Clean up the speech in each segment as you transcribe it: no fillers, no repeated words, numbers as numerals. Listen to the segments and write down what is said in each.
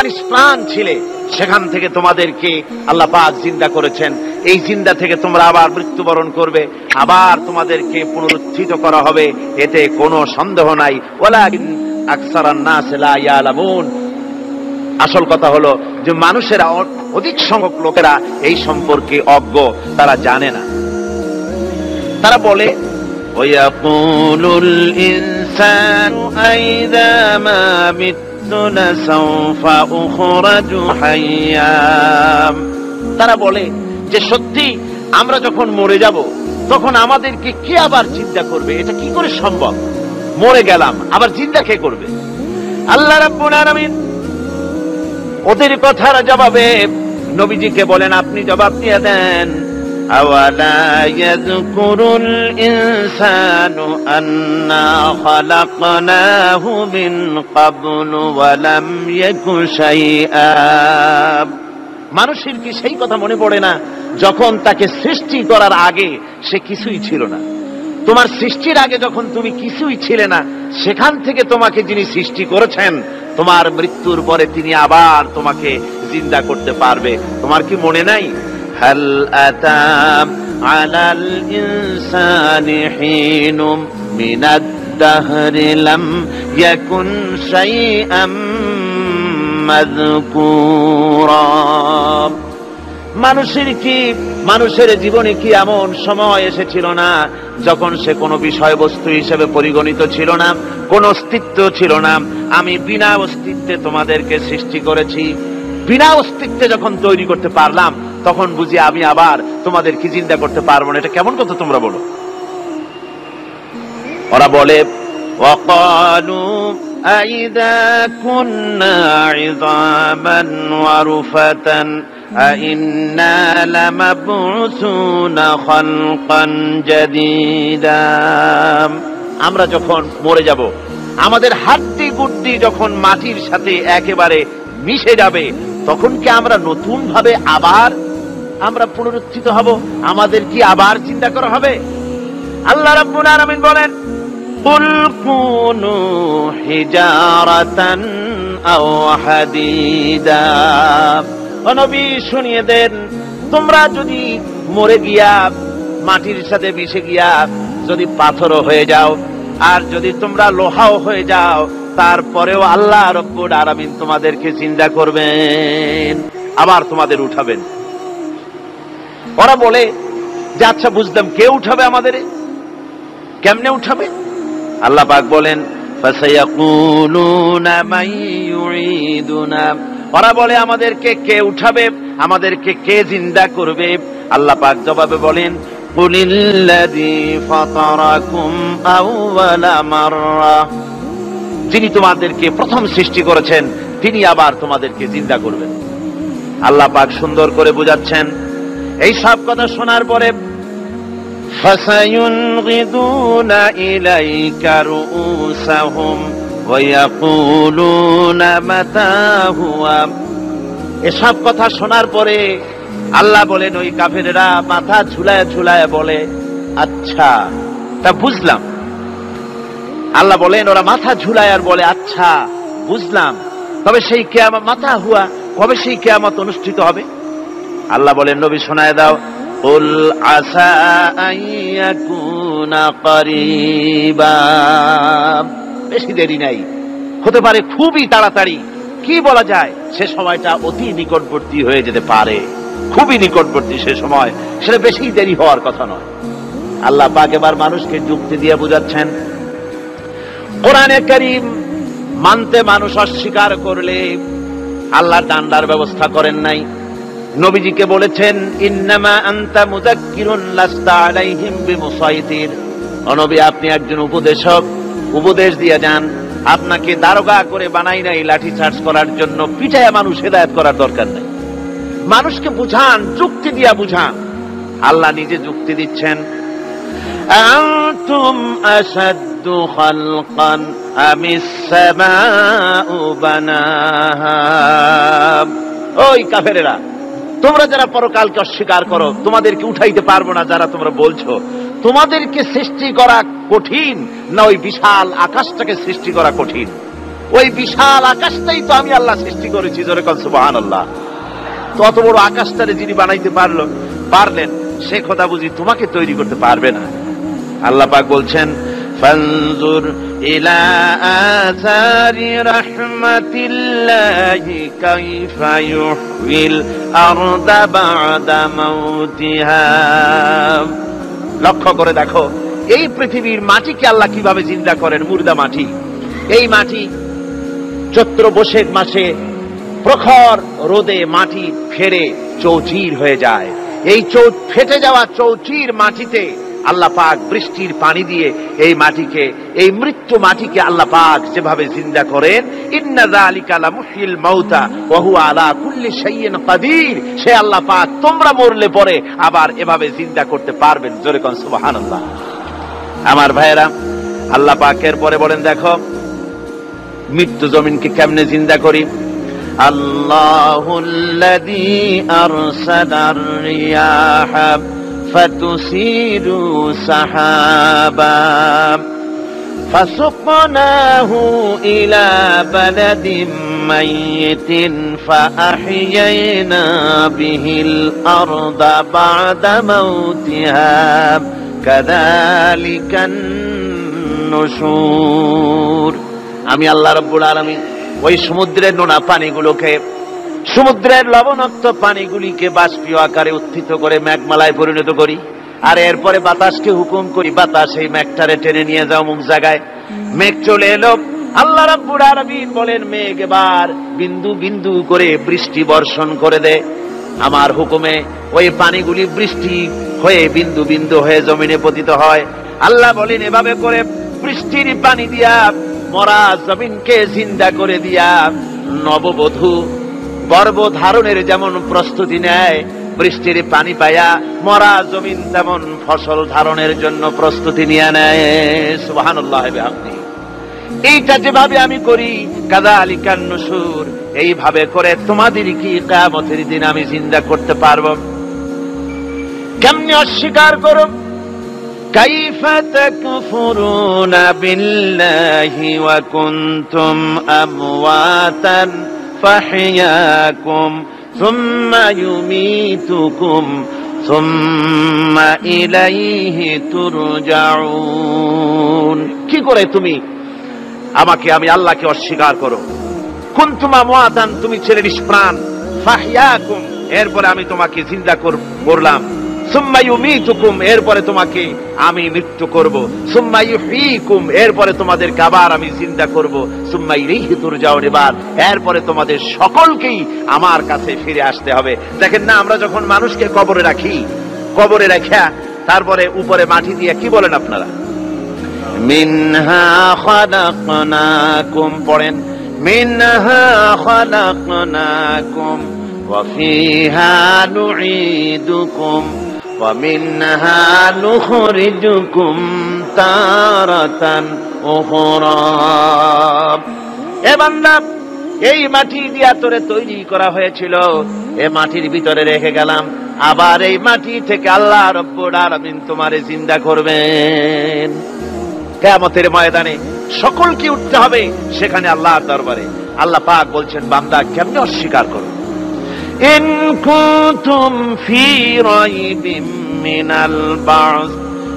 নিষ্প্রাণ ছিলে, সেখান থেকে তোমাদেরকে আল্লাহ পাক জিন্দা করেছেন। এই জিন্দা থেকে তোমরা আবার মৃত্যুবরণ করবে, আবার তোমাদেরকে পুনরুত্থিত করা হবে, এতে কোনো সন্দেহ নাই। ওয়ালাকিন আকসারান নাস লা ইয়ালামুন। আসল কথা হলো যে মানুষেরা, অধিক সংখ্যক লোকেরা এই সম্পর্কে অজ্ঞ, তারা জানে না। তারা বলে ওয়ায়াকুলুল ইনসানু আইযা মা মিতু লাসাউফা উখরাজু হাইয়্যা। তারা বলে যে সত্যি আমরা যখন মরে যাব তখন আমাদেরকে কে আবার জিন্দা করবে? এটা কি করে সম্ভব? মরে গেলাম, আবার জিন্দা কে করবে? আল্লাহ রাব্বুল আলামিন ওদের কথার জবাবে নবীজিকে বলেন, আপনি জবাব দিয়ে দেন। আওয়ালা ইয়াযকুরুল ইনসানু আন্না খালাকনাহু মিন ক্বাবলু ওয়া লাম ইয়াকু শাইআ। মানুষের কি সেই কথা মনে পড়ে না যখন তাকে সৃষ্টি করার আগে সে কিছুই ছিল না? তোমার সৃষ্টির আগে যখন তুমি কিছুই ছিলে না, সেখান থেকে তোমাকে যিনি সৃষ্টি করেছেন, তোমার মৃত্যুর পরে তিনি আবার তোমাকে জিন্দা করতে পারবে। তোমার কি মনে নাই? হাল আতা আলাল ইনসানি হিনুম মিনাদ দাহরি লাম ইয়াকুন শাইআম মাযকুরা। মানুষের জীবনে কি এমন সময় এসেছিল না যখন সে কোনো বিষয়বস্তু হিসেবে পরিগণিত ছিল না, কোন অস্তিত্ব ছিল না? আমি বিনা অস্তিত্বে তোমাদেরকে সৃষ্টি করেছি। বিনা অস্তিত্বে যখন তৈরি করতে পারলাম, তখন বুঝি আমি আবার তোমাদেরকে জিন্দা করতে পারবো না? এটা কেমন কথা তোমরা বলো? ওরা বলে ওয়াকালু আইযা কুন্না ইযামান ওয়া রুফাতান আইন্না লামাবউসুনা খালকান জাদীদা। আমরা যখন মরে যাব, আমাদের হাড়টি গুড়টি যখন মাটির সাথে একেবারে মিশে যাবে, তখন কি আমরা নতুন ভাবে আবার আমরা পুনরুত্থিত হব? আমাদের কি আবার চিন্তা করা হবে? আল্লাহ রাব্বুল আলামিন বলেন, কুল কুনু হিজারাতান আও হাদিদা। ও নবী, শুনিয়ে দেন, তোমরা যদি মরে গিয়া মাটির সাথে মিশে গিয়া যদি পাথরও হয়ে যাও, আর যদি তোমরা লোহাও হয়ে যাও, তারপরেও আল্লাহ রাব্বুল আলামিন তোমাদেরকে জিন্দা করবেন, আবার তোমাদের উঠাবেন। ওরা বলে যে আচ্ছা বুঝলাম, কে উঠাবে আমাদের? কেমনে উঠাবে? আল্লাহ পাক বলেন, ফাসায়াকুলুনা মান ইউঈদুনা। ওরা বলে আমাদেরকে কে উঠাবে, আমাদেরকে কে জিন্দা করবে? আল্লাহ পাক জবাবে বলেন, কুলিল্লাযী ফাতারাকুম আউওয়ালা মাররা। যিনি তোমাদেরকে প্রথম সৃষ্টি করেছেন, তিনি আবার তোমাদেরকে জিন্দা করবেন। আল্লাহ পাক সুন্দর করে বুঝাচ্ছেন। এই সব কথা শোনার পরে ফাসায়ুনগিদুনা ইলাইকা রুউসাহুম ওয়া ইয়াকুলুনা মাতা হুয়া। এসব কথা শোনার পরে আল্লাহ বলেন, ওই কাফেরেরা মাথা ঝুলায় ঝুলায় বলে, আচ্ছা তা বুঝলাম। আল্লাহ বলেন, ওরা মাথা ঝুলায় আর বলে, আচ্ছা বুঝলাম, তবে সেই কিয়ামত, মাতা হুয়া, কবে সেই কিয়ামত অনুষ্ঠিত হবে? আল্লাহ বলেন, নবী শোনায় দাও, কুল আসা আইয়াকুনা করিবা। বেশি দেরি নাই, হতে পারে খুবই তাড়াতাড়ি। কি বলা যায়, সে সময়টা অতি নিকটবর্তী হয়ে যেতে পারে, খুবই নিকটবর্তী সে সময়, সেটা বেশি দেরি হওয়ার কথা নয়। আল্লাহ পাক এবার মানুষকে যুক্তি দিয়ে বুঝাচ্ছেন। কোরআনে কারীম মানতে মানুষ অস্বীকার করলে আল্লাহ ডান্ডার ব্যবস্থা করেন নাই। নবীজিকে বলেছেন, ইন্নামা আনতা মুযাক্কিরুন লাস্তা আলাইহিম বিমুসাইতির। ও নবী, আপনি একজন উপদেশক, উপদেশ দিয়ে যান। আপনাকে দারোগা করে বানাই নাই লাঠি চার্জ করার জন্য, পিটায়া মানুষ হেদায়েত করার দরকার নাই। মানুষকে বুঝান, যুক্তি দিয়া বুঝান। আল্লাহ নিজে যুক্তি দিচ্ছেন। আনতুম আশাদ্দু খালকান আমিস সামাউ বানাহা। ওই কাফেরেরা, তোমরা যারা পরকালকে অস্বীকার করো, তোমাদেরকে উঠাইতে পারবো না যারা তোমরা বলছো, তোমাদেরকে সৃষ্টি করা কঠিন না ওই বিশাল আকাশটাকে সৃষ্টি করা কঠিন? ওই বিশাল আকাশটাই তো আমি আল্লাহ সৃষ্টি করেছি, জোরে কোন সুবহানাল্লাহ। তত বড় আকাশটারে যিনি বানাইতে পারলেন, সে কথা বুঝি তোমাকে তৈরি করতে পারবে না? আল্লাহ পাক বলছেন, ফানজুর ইলা আসারি রাহমাতিল্লাহি কাইফা ইউহয়িল আরদা বা'দা মাউতিহা। লক্ষ্য করে দেখো এই পৃথিবীর মাটিকে আল্লাহ কিভাবে জিন্দা করেন, মুর্দা মাটি। এই মাটি চৈত্র বৈশাখ মাসে প্রখর রোদে মাটি ফেরে চৌচির হয়ে যায়। এই ফেটে যাওয়া চৌচির মাটিতে আল্লাহ পাক বৃষ্টির পানি দিয়ে এই মাটিকে, এই মৃত্যু মাটিকে আল্লাহ পাক যেভাবে জিন্দা করেন, ইন্না যালিকা লামুহয়িল মাউতা ওয়া হুয়া আলা কুল্লি শাইইন কাদির, সে আল্লাহ পাক তোমরা মরলে পরে আবার এভাবে জিন্দা করতে পারবেন, জোরে কোন সুবহানাল্লাহ। আমার ভাইয়েরা, আল্লাহ পাকের পরে বলেন দেখো মৃত্যু জমিনকে কেমনে জিন্দা করি। আল্লাহুল্লাযী আরসালার রিয়াহা ফাতুসিরু সাহাবা ফাসুকনাহু ইলা বালাদিন মাইয়িতিন ফাআহইয়ানা বিহিল আরদা বা'দা মাউতিহা কাযালিকান নুশুর। আমি আল্লাহ রাব্বুল আলামিন ওই সমুদ্রের নোনা পানিগুলোকে, সমুদ্রের লবণাক্ত পানিগুলিকে বাষ্পীয় আকারে উত্থিত করে মেঘমালায় পরিণত করি, আর এরপরে বাতাসকে হুকুম করি, বাতাস এই মেঘটারে টেনে নিয়ে যাও মুখ জায়গায়। মেঘ চলে এলো, আল্লাহ রাব্বুল আলামিন বলেন মেঘ এবার বিন্দু বিন্দু করে বৃষ্টি বর্ষণ করে দে। আমার হুকুমে ওই পানিগুলি বৃষ্টি হয়ে বিন্দু বিন্দু হয়ে জমিনে পতিত হয়। আল্লাহ বলেন এভাবে করে বৃষ্টির পানি দিয়া মরা জমিনকে জিন্দা করে দিয়া নববধূ গর্ভধারণের যেমন প্রস্তুতি নেয়, বৃষ্টির পানি পায়া মরা জমিন তেমন ফসল ধারণের জন্য প্রস্তুতি নিয়ে নেয়। সুবহানাল্লাহ বিহামদিহি। এইটা যেভাবে আমি করি, কাযালিকান নুশুর, এইভাবে করে তোমাদের কি কিয়ামতের দিন আমি জিন্দা করতে পারবো? কেমনে অস্বীকার করো? কাইফা তাকফুরুনা বিল্লাহি ওয়া কুনতুম আমওয়াতান ফাহইয়াকুম সুম্মা ইউমীতুকুম সুম্মা ইলাইহি তুরজাউন। কি করে তুমি আমাকে, আমি আল্লাহকে অস্বীকার করো? কুনতুম আমওয়াতান, তুমি ছিলে নিষ্প্রাণ, ফাহইয়াকুম, এরপরে আমি তোমাকে জিন্দা করলাম, সুম্মা ইউমীতুকুম, এরপরে তোমাকে আমি মৃত্যু করব, সুম্মা ইউহয়ীকুম, এরপরে তোমাদেরকে আবার আমি জিন্দা করব, সুম্মা ইলাইহি তুরজাউন, এরপরে তোমাদের সকলকেই আমার কাছে ফিরে আসতে হবে। দেখেন না, আমরা যখন মানুষকে কবরে রাখি, কবরে রাখা তারপরে উপরে মাটি দিয়ে কি বলেন আপনারা? মিনহা খালাকনাকুম, পড়েন মিনহা খালাকনাকুম ওয়া ফিহা নুঈদুকুম ওয়া মিনহা নুখরিজুকুম তারাতান উখরা। এ বান্দা, এই মাটি দিয়া তোরে তৈরি করা হয়েছিল, এ মাটির ভিতরে রেখে গেলাম, আবার এই মাটি থেকে আল্লাহ রাব্বুল আলামিন তোমারে জিন্দা করবেন। কিয়ামতের ময়দানে সকলকে উঠতে হবে সেখানে আল্লাহর দরবারে। আল্লাহ পাক বলছেন বান্দা কেমনে অস্বীকার করো? ইন কুনতুম ফি রাইবিম মিনাল বা'স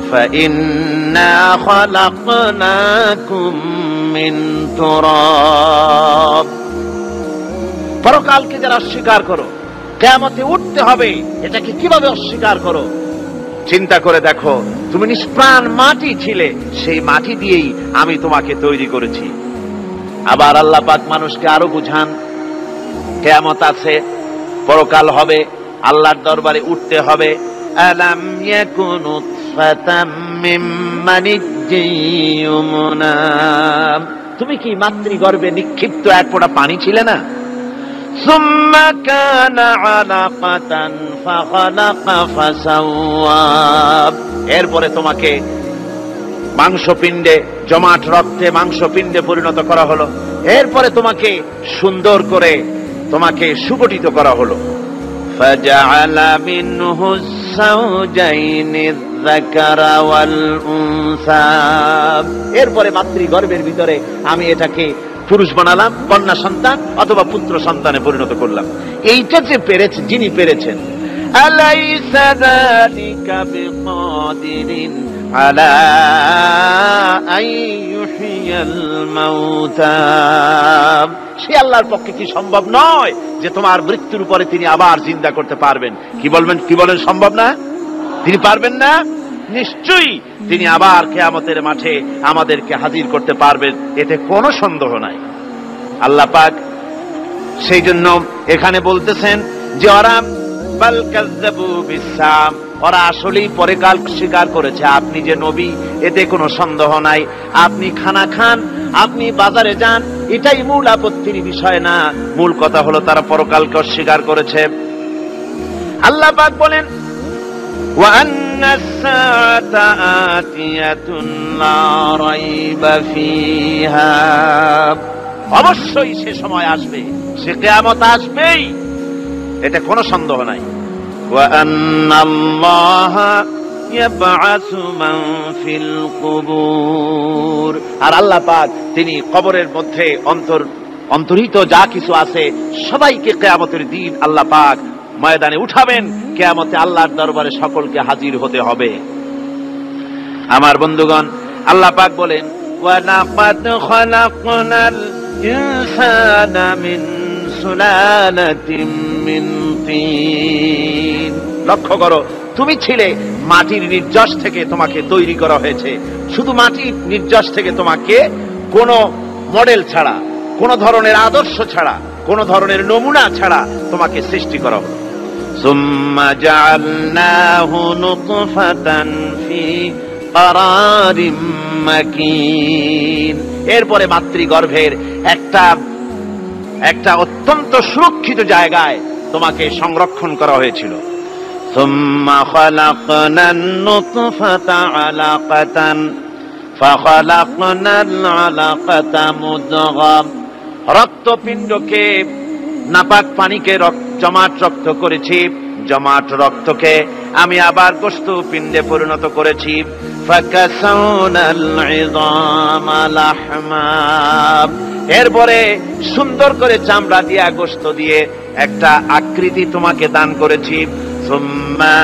ফাইন্না খালাকনাকুম মিন তুরাব। পরকালকে যারা অস্বীকার করো, কিয়ামতে উঠতে হবে, এটাকে কিভাবে অস্বীকার করো? চিন্তা করে দেখো, তুমি নিষ্প্রাণ মাটি ছিলে, সেই মাটি দিয়েই আমি তোমাকে তৈরি করেছি। আবার আল্লাহ পাক মানুষকে আরো বুঝান, কিয়ামত আছে, পরকাল হবে, আল্লাহর দরবারে উঠতে হবে। আলাম ইয়াকুন নুতফাতাম মিন মানিয়্যিন ইউমনা, তুমি কি মাতৃগর্ভে নিক্ষিপ্ত এক ফোঁটা পানি ছিলে না? সুম্মা কানা আলাকাতান ফাখালাকা ফাসাওয়া, এরপরে তোমাকে মাংসপিণ্ডে, জমাট রক্তে মাংসপিণ্ডে পরিণত করা হলো, এরপরে তোমাকে সুন্দর করে তোমাকে সুগঠিত করা হলো। ফাজআলা মিনহু যাওজাইনি যাকারা ওয়াল উনসা, এরপরে মাতৃগর্ভের ভিতরে আমি এটাকে পুরুষ বানালাম, কন্যা সন্তান অথবা পুত্র সন্তানে পরিণত করলাম। এইটা যে পেরেছে, যিনি পেরেছেন, আলাইসা যালিকা বিকাদিরিন আলা আইয়ুহিয়াল মাউতা, সে আল্লাহর পক্ষে কি সম্ভব নয় যে তোমার মৃত্যুর পরে তিনি আবার জিন্দা করতে পারবেন? কি বলেন সম্ভব না? তিনি পারবেন না? নিশ্চয়ই তিনি আবার কিয়ামতের মাঠে আমাদেরকে হাজির করতে পারবেন, এতে কোনো সন্দেহ নাই। আল্লাহ পাক সেই জন্য এখানে বলতেছেন যে ওরা বাল কাযযাবু বিসসাম, ওরা আসলেই পরকাল স্বীকার করেছে। আপনি যে নবী এতে কোনো সন্দেহ নাই। আপনি খানা খান, আপনি বাজারে যান, এটাই মূল আপত্তির বিষয় না। মূল কথা হলো তারা পরকালকে অস্বীকার করেছে। আল্লাহ পাক বলেন ওয়া আন্নাস সাআতা আতিয়াতুন লা রাইবা ফিহা, অবশ্যই সে সময় আসবে, সে কিয়ামত আসবেই, এটা কোনো সন্দেহ নাই। ওয়া আন্নাল্লাহা ইয়াবআসু মান ফিল কুবুর, আর আল্লাহ পাক তিনি কবরের মধ্যে অন্তর্হিত যা কিছু আছে সবাইকে কিয়ামতের দিন আল্লাহ পাক ময়দানে উঠাবেন। কিয়ামতে আল্লাহর দরবারে সকলকে হাজির হতে হবে। আমার বন্ধুগণ, আল্লাহ পাক বলেন ওয়া লাকাদ খালাকনাল ইনসানা মিন সুলালাতিন মিন তিন, লক্ষ্য করো, তুমি ছিলে মাটির নির্যাস থেকে তোমাকে তৈরি করা হয়েছে। শুধু মাটির নির্যাস থেকে তোমাকে কোনো মডেল ছাড়া, কোন ধরনের আদর্শ ছাড়া, কোন ধরনের নমুনা ছাড়া তোমাকে সৃষ্টি করা হলো। সুম্মা জাআলনাহু নুতফাতান ফি ক্বারারিম মাকিন, এরপরে মাতৃগর্ভের একটা অত্যন্ত সুরক্ষিত জায়গায় তোমাকে সংরক্ষণ করা হয়েছিল। সুম্মা খালাকনান নুতফাতা আলাকাতান ফাখালাকনাল আলাকাতা মুদগা, রক্তপিণ্ডকে, নাপাক পানিকে জমাট রক্ত করেছি, জমাট রক্তকে আমি আবার গোশত পিণ্ডে পরিণত করেছি। ফাকাসাউনাল ইযামা লাহমা, এরপরে সুন্দর করে চামড়া দিয়া গোশত দিয়ে একটা আকৃতি তোমাকে দান করেছি। সুম্মা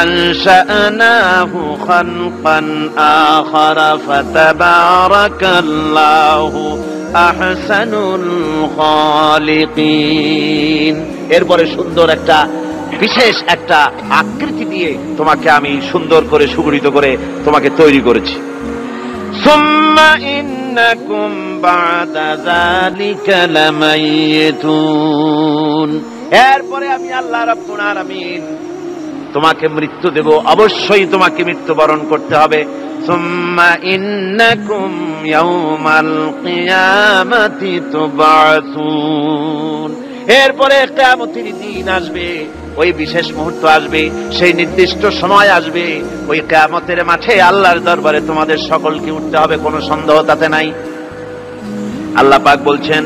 আনশানাহু খালকান আখারা ফাতাবারাকাল্লাহু আহসানুল খালিকিন, এরপরে সুন্দর একটা বিশেষ একটা আকৃতি দিয়ে তোমাকে আমি সুন্দর করে সুগঠিত করে তোমাকে তৈরি করেছি। সুম্মা ইন্নাকুম বা'দা যালিকা লামাইতুন, এরপরে আমি আল্লাহ রাব্বুল আলামিন তোমাকে মৃত্যু দেব, অবশ্যই তোমাকে মৃত্যুবরণ করতে হবে। সুম্মা ইন্নাকুম ইয়াউমাল কিয়ামাতি তুবআসুন, এরপরে কিয়ামতের দিন আসবে, ওই বিশেষ মুহূর্ত আসবে, সেই নির্দিষ্ট সময় আসবে, ওই কিয়ামতের মাঠে আল্লাহর দরবারে তোমাদের সকলকে উঠতে হবে, কোনো সন্দেহ তাতে নাই। আল্লাহ পাক বলছেন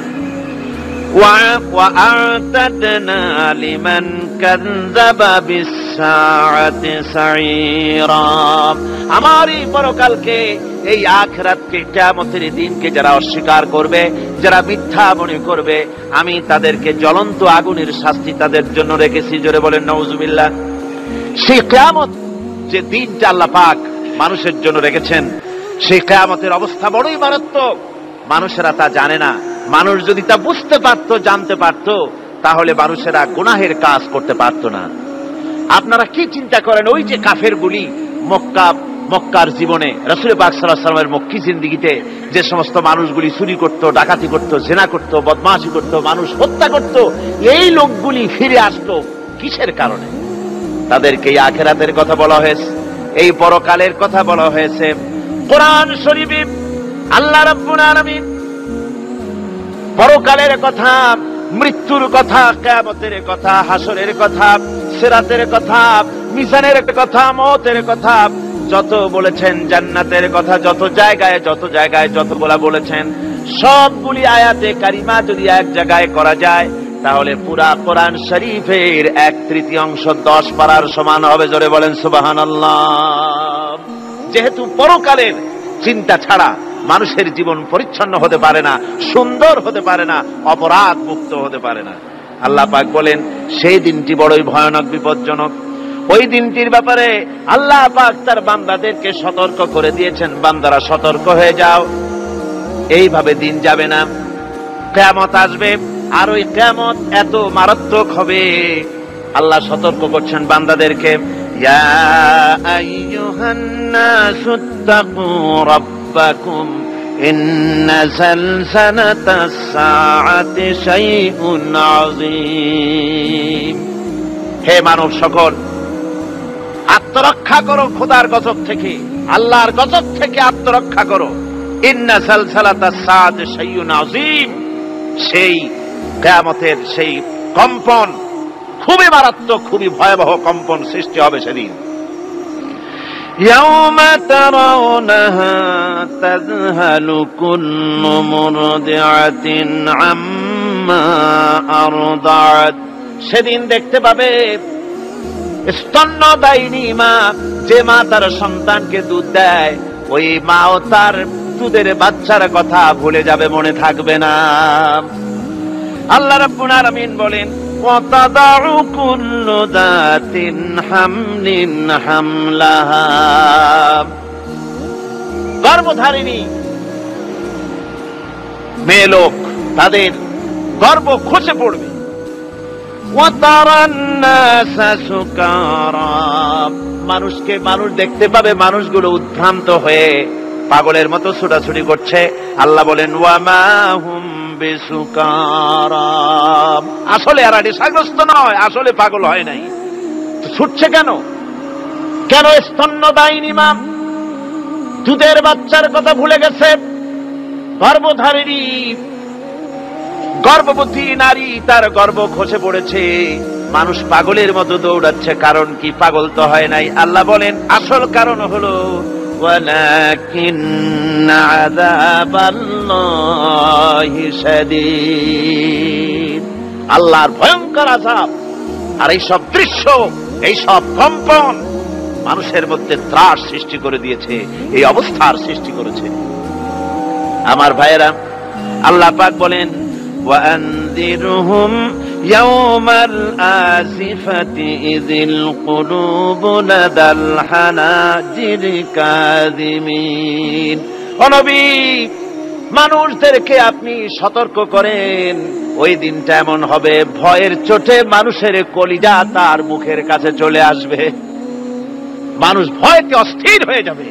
ওয়া আ'তাদনা লিমান কাযযাবা বিস-সাআতি সাঈরা, আমার এই পরকালকে, এই আখিরাতকে, কিয়ামতের দিনকে যারা অস্বীকার করবে, যারা মিথ্যা মনে করবে, আমি তাদেরকে জ্বলন্ত আগুনের শাস্তি তাদের জন্য রেখেছি। জোরে বলেন নাউজুবিল্লাহ। সেই কিয়ামত যে দিনটা আল্লাহ পাক মানুষের জন্য রেখেছেন, সেই কিয়ামতের অবস্থা বড়ই মারাত্মক। মানুষেরা তা জানে না। মানুষ যদি তা বুঝতে পারত, জানতে পারত, তাহলে মানুষেরা গুনাহের কাজ করতে পারত না। আপনারা কি চিন্তা করেন, ওই যে কাফেরগুলি মক্কার জীবনে, রাসূল পাক সাল্লাল্লাহু আলাইহি ওয়াসাল্লামের মক্কি জিন্দেগিতে যে সমস্ত মানুষগুলি চুরি করত, ডাকাতি করত, জিনা করত, বদমাশি করত, মানুষ হত্যা করত, এই লোকগুলি ফিরে আসতো কিসের কারণে? তাদেরকে এই আখিরাতের কথা বলা হয়েছে, এই পরকালের কথা বলা হয়েছে। কোরআন শরীফে আল্লাহ রাব্বুল আলামিন পরকালের কথা, মৃত্যুর কথা, কিয়ামতের কথা, হাসরের কথা, সিরাতের কথা, মিজানের কথা, মওতের কথা যত বলেছেন, জান্নাতের কথা যত জায়গায় যতগুলা বলেছেন, সবগুলি আয়াতে কারিমা যদি এক জায়গায় করা যায়, তাহলে পুরা কোরআন শরীফের 1/3 10 পারার সমান হবে। জোরে বলেন সুবহানাল্লাহ। যেহেতু পরকালের চিন্তা ছাড়া মানুষের জীবন পরিচ্ছন্ন হতে পারে না, সুন্দর হতে পারে না, অপরাধ মুক্ত হতে পারে না। আল্লাহ পাক বলেন সেই দিনটি বড়ই ভয়ানক, বিপজ্জনক। ওই দিনটির ব্যাপারে আল্লাহ পাক তার বান্দাদেরকে সতর্ক করে দিয়েছেন, বান্দারা সতর্ক হয়ে যাও, এইভাবে দিন যাবে না, কিয়ামত আসবে। আর ওই কিয়ামত এত মারাত্মক হবে, আল্লাহ সতর্ক করছেন বান্দাদেরকে, ইয়া আইয়ুহান নাসুত্তাকু রাব্বাকুম ইন্না সালসালাতাস সাআতি শাইউন আযীম। হে মানব সকল, আত্মরক্ষা করো খোদার গজব থেকে, আল্লাহর গজব থেকে আত্মরক্ষা করো। ইন্না সালসালাতাস সাআতি শাইউন আযীম, সেই কিয়ামতের সেই কম্পন খুবই মারাত্মক, খুবই ভয়াবহ কম্পন সৃষ্টি হবে সেদিন। ইয়াউমা তারাউনাহা তাযহালু কুল্লু মুরদিআতিন আম্মা আরদাআত। সেদিন দেখতে পাবে স্তন্যদায়িনী মা, যে মা তার সন্তানকে দুধ দেয়, ওই মাও তার দুধের বাচ্চার কথা ভুলে যাবে, মনে থাকবে না। আল্লাহ রাব্বুল আলামিন বলেন, ওয়াতাদাউ কুল্লু যাতিন হামলিন হামলাহা। গর্ভধারিণী মেয়ে লোক, তাদের গর্ভ খসে পড়বে। ওয়াতারান নাসা সুকারা, মানুষকে মানুষ দেখতে পাবে, মানুষগুলো উদ্ভ্রান্ত হয়ে পাগলের মতো ছোটাছুটি করছে। আল্লাহ বলেন, ওয়ামা হুম বিসুকারা, আসলে এরা নেশাগ্রস্ত নয়, আসলে পাগল হয় নাই। ছুটছে কেন? কেন? স্তন্যদায়িনী মা দুধের বাচ্চার কথা ভুলে গেছে। গর্ভধারিণী গর্ভবতী নারী, তার গর্ভ খসে পড়েছে, মানুষ পাগলের মতো দৌড়াচ্ছে। কারণ কি? পাগল তো হয় নাই। আল্লাহ বলেন আসল কারণ হলো ওয়ালাকিন্না আযাবাল্লাহি শাদীদ, আল্লাহর ভয়ঙ্কর আযাব। আর এই সব দৃশ্য, এই সব কম্পন মানুষের মধ্যে ত্রাস সৃষ্টি করে দিয়েছে, এই অবস্থার সৃষ্টি করেছে। আমার ভাইয়েরা, আল্লাহ পাক বলেন, وأنذرهم يوم الآزفة إذ القلوب لدى الحناجر كاظمين। ও নবী, মানুষদেরকে আপনি সতর্ক করেন, ওই দিনটা এমন হবে, ভয়ের চোটে মানুষের কলিজা তার মুখের কাছে চলে আসবে। মানুষ ভয়তে অস্থির হয়ে যাবে,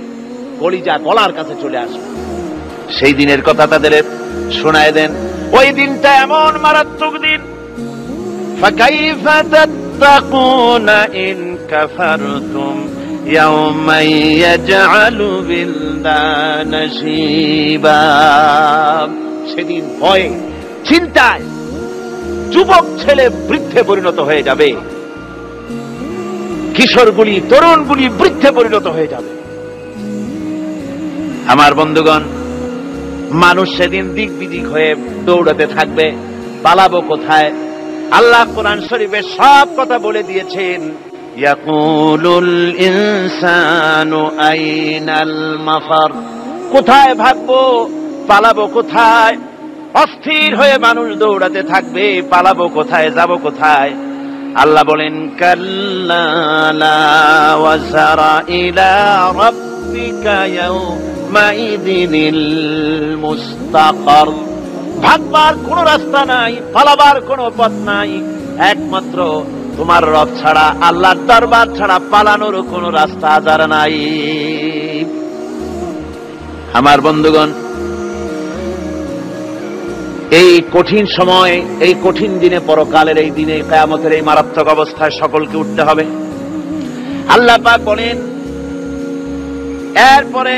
কলিজা গলার কাছে চলে আসবে। সেই দিনের কথা তাদের শোনায় দেন। ওই দিনটা এমন মারাত্মক দিন, ফাকাইফা তাত্তাকুনা ইন কাফারতুম ইয়াওমান ইয়াজআলু বিলদানা শিবা। সেদিন ভয়ে চিন্তায় যুবক ছেলে বৃদ্ধে পরিণত হয়ে যাবে, কিশোরগুলি তরুণগুলি বৃদ্ধে পরিণত হয়ে যাবে। আমার বন্ধুগণ, মানুষ সেদিন দিক বিদিক হয়ে দৌড়াতে থাকবে, পালাবো কোথায়? আল্লাহ কোরআন শরীফে সব কথা বলে দিয়েছেন। ইয়াকুলুল ইনসানু আইনাল মাফার, কোথায় ভাগবো, পালাবো কোথায়? অস্থির হয়ে মানুষ দৌড়াতে থাকবে, পালাবো কোথায়, যাব কোথায়? আল্লাহ বলেন, কাল্লা লা ওয়াজারা ইলা রাব্বিকা ইয়াউমাইযিনিল মুস্তাকার। ভাগবার কোন রাস্তা নাই, পালাবার কোন পথ নাই, একমাত্র তোমার রব ছাড়া, আল্লাহর দরবার ছাড়া পালানোর কোন রাস্তা আজার নাই। আমার বন্ধুগণ, এই কঠিন সময়, এই কঠিন দিনে, পরকালের এই দিনে, কিয়ামতের এই মারাত্মক অবস্থায় সকলকে উঠতে হবে। আল্লাহ পাক বলেন, এরপরে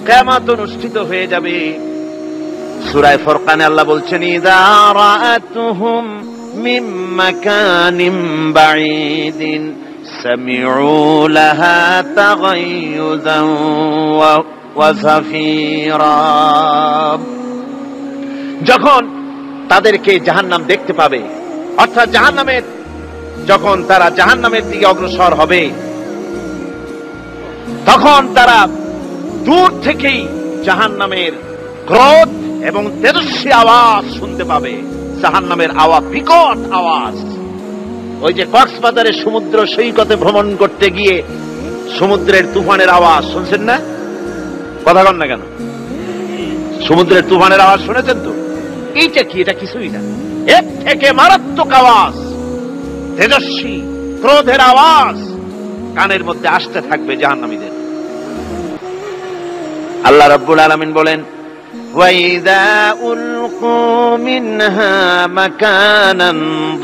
কিয়ামত অনুষ্ঠিত হয়ে যাবে। সূরা ফুরকানে আল্লাহ বলছেন, ইযা রাআতুহুম মিন মাকানিন বাঈদিন সামিউ লাহা তাগায়ুযান ওয়া যাফীরা। যখন তাদেরকে জাহান্নাম দেখতে পাবে, অর্থাৎ জাহান্নামের, যখন তারা জাহান্নামের দিকে অগ্রসর হবে, তখন তারা দূর থেকেই জাহান্নামের ক্রোধ এবং তেজস্বী আওয়াজ শুনতে পাবে। জাহান্নামের আওয়াজ, বিকট আওয়াজ। ওই যে কক্সবাজারে সমুদ্র সৈকতে ভ্রমণ করতে গিয়ে সমুদ্রের তুফানের আওয়াজ শুনছেন না? কথা কন না কেন? সমুদ্রের তুফানের আওয়াজ শুনেছেন তো? এইটা কি? এটা কিছুই না, এর থেকে মারাত্মক আওয়াজ, তেজস্বী ক্রোধের আওয়াজ কানের মধ্যে আসতে থাকবে জাহান্নামীদের। আল্লাহ রাব্বুল আলামিন বলেন, وَإِذَا أُلْقُوا مِنْهَا مَكَانًا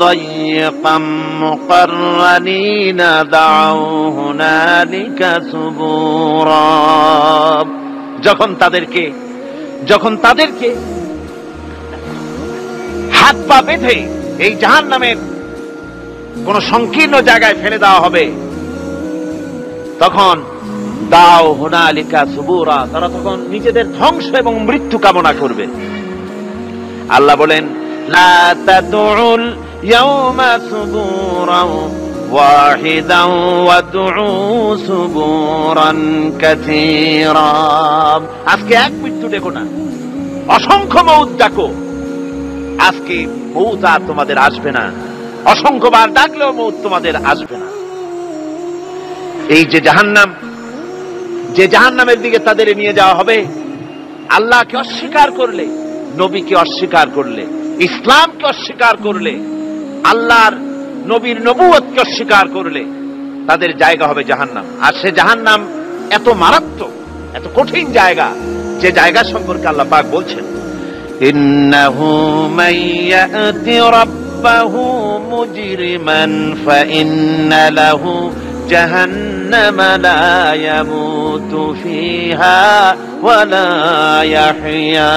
ضَيِّقًا مُقَرَّنِينَ دَعَوْا هُنَالِكَ ثُبُورًا। যখন তাদেরকে হাত পা বেঁধে এই জাহান্নামের কোন সংকীর্ণ জায়গায় ফেলে দেওয়া হবে, তখন দাও হুনালিকা সুবুরা, তারা তখন নিজেদের ধ্বংস এবং মৃত্যু কামনা করবে। আল্লাহ বলেন, লা তাদউল ইয়াওমা সুবুরান ওয়াহিদান ওয়াদউ সুবুরান কাসীরা। আজকে এক মৃত্যু ডেকো না, অসংখ্য মউত ডাকো। আজকে মউত আর তোমাদের আসবে না, অসংখ্যবার ডাকলেও মউত তোমাদের আসবে না। এই যে জাহান্নামের দিকে তাদের নিয়ে যাওয়া হবে, আল্লাহকে অস্বীকার করলে, নবীকে অস্বীকার করলে, ইসলামকে অস্বীকার করলে, আল্লাহর নবীর নবুয়তকে অস্বীকার করলে তাদের জায়গা হবে জাহান্নাম। আর সে জাহান্নাম এত মারাত্মক, এত কঠিন জায়গা, যে জায়গা সম্পর্কে আল্লাহ পাক বলছেন, ইন্নাহু মাইয়াতি রাব্বাহু মুজরিমান ফাইন্না লাহু জাহান্নামা লা ইয়ামুতু ফিহা ওয়া লা ইয়াহইয়া।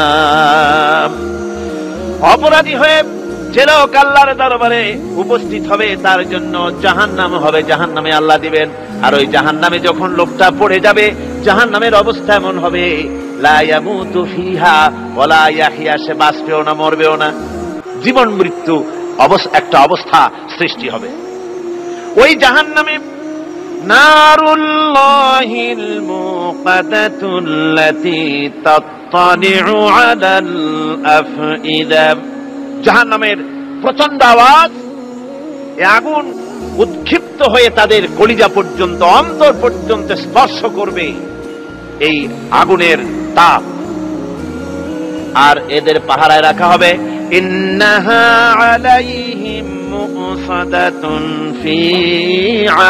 অপরাধী হয়ে যে লোক আল্লাহর দরবারে উপস্থিত হবে, তার জন্য জাহান্নাম হবে, জাহান্নামে আল্লাহ দিবেন। আর ওই জাহান্নামে যখন লোকটা পড়ে যাবে, জাহান্নামের অবস্থা এমন হবে, লা ইয়ামুতু ফিহা ওয়া লা ইয়াহইয়া, সে বাঁচবেও না মরবেও না, জীবন মৃত্যু একটা অবস্থা সৃষ্টি হবে। ওই জাহান্নামে নারুল্লাহিল মুকাদাতুল্লাতী তাত্তালিউ আলাল আফইদা। জাহান্নামের প্রচন্ড আওয়াজ, এই আগুন উৎক্ষিপ্ত হয়ে তাদের কলিজা পর্যন্ত, অন্তর পর্যন্ত স্পর্শ করবে এই আগুনের তাপ। আর এদের পাহারায় রাখা হবে, ইন্নাহা আলাইহিম মুসাদাতুন ফি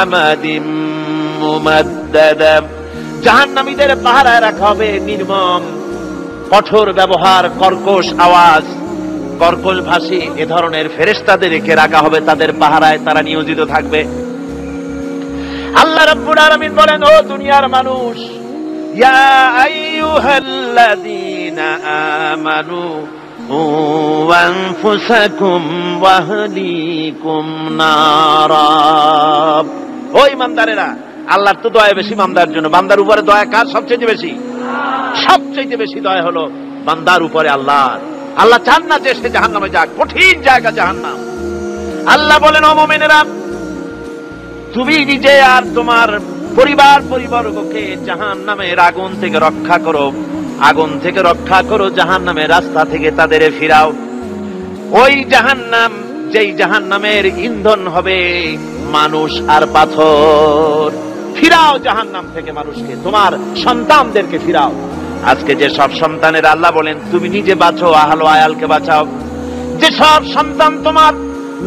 আমাদিম মুমাদ্দাদা। জাহান্নামীদের পাহারায় রাখা হবে নির্মম, কঠোর ব্যবহার, কর্কশ আওয়াজ, কর্কশ ভাষী এ ধরনের ফেরেশতাদেরকে রাখা হবে তাদের পাহারায়, তারা নিয়োজিত থাকবে। আল্লাহ রাব্বুল আলামিন বলেন, ও দুনিয়ার মানুষ, ইয়া আইয়ুহাল্লাযীনা আমানু আনফুসাকুম ওয়া আহলিকুম নারা। ও ঈমানদারেরা, আল্লাহর তো দয়া বেশি বান্দার জন্য। বান্দার উপরে দয়া কার সবচেয়ে বেশি? সবচেয়ে বেশি দয়া হলো বান্দার উপরে আল্লাহর। আল্লাহ চান না যে সে জাহান্নামে যাক, কঠিন জায়গা জাহান্নাম। আল্লাহ বলেন, ও মুমিনেরা, তুমি নিজে আর তোমার পরিবারবর্গকে জাহান্নামের আগুন থেকে রক্ষা করো, আগুন থেকে রক্ষা করো, জাহান্নামের রাস্তা থেকে তাদের ফিরাও। ওই জাহান্নাম, যেই জাহান্নামের ইন্ধন হবে মানুষ আর পাথর। ফিরাও জাহান্নাম থেকে মানুষকে, তোমার সন্তানদেরকে ফিরাও। আজকে যে সব সন্তানের আল্লাহ বলেন তুমি নিজে বাঁচো, আহল আয়ালকে বাঁচাও। যে সব সন্তান তোমার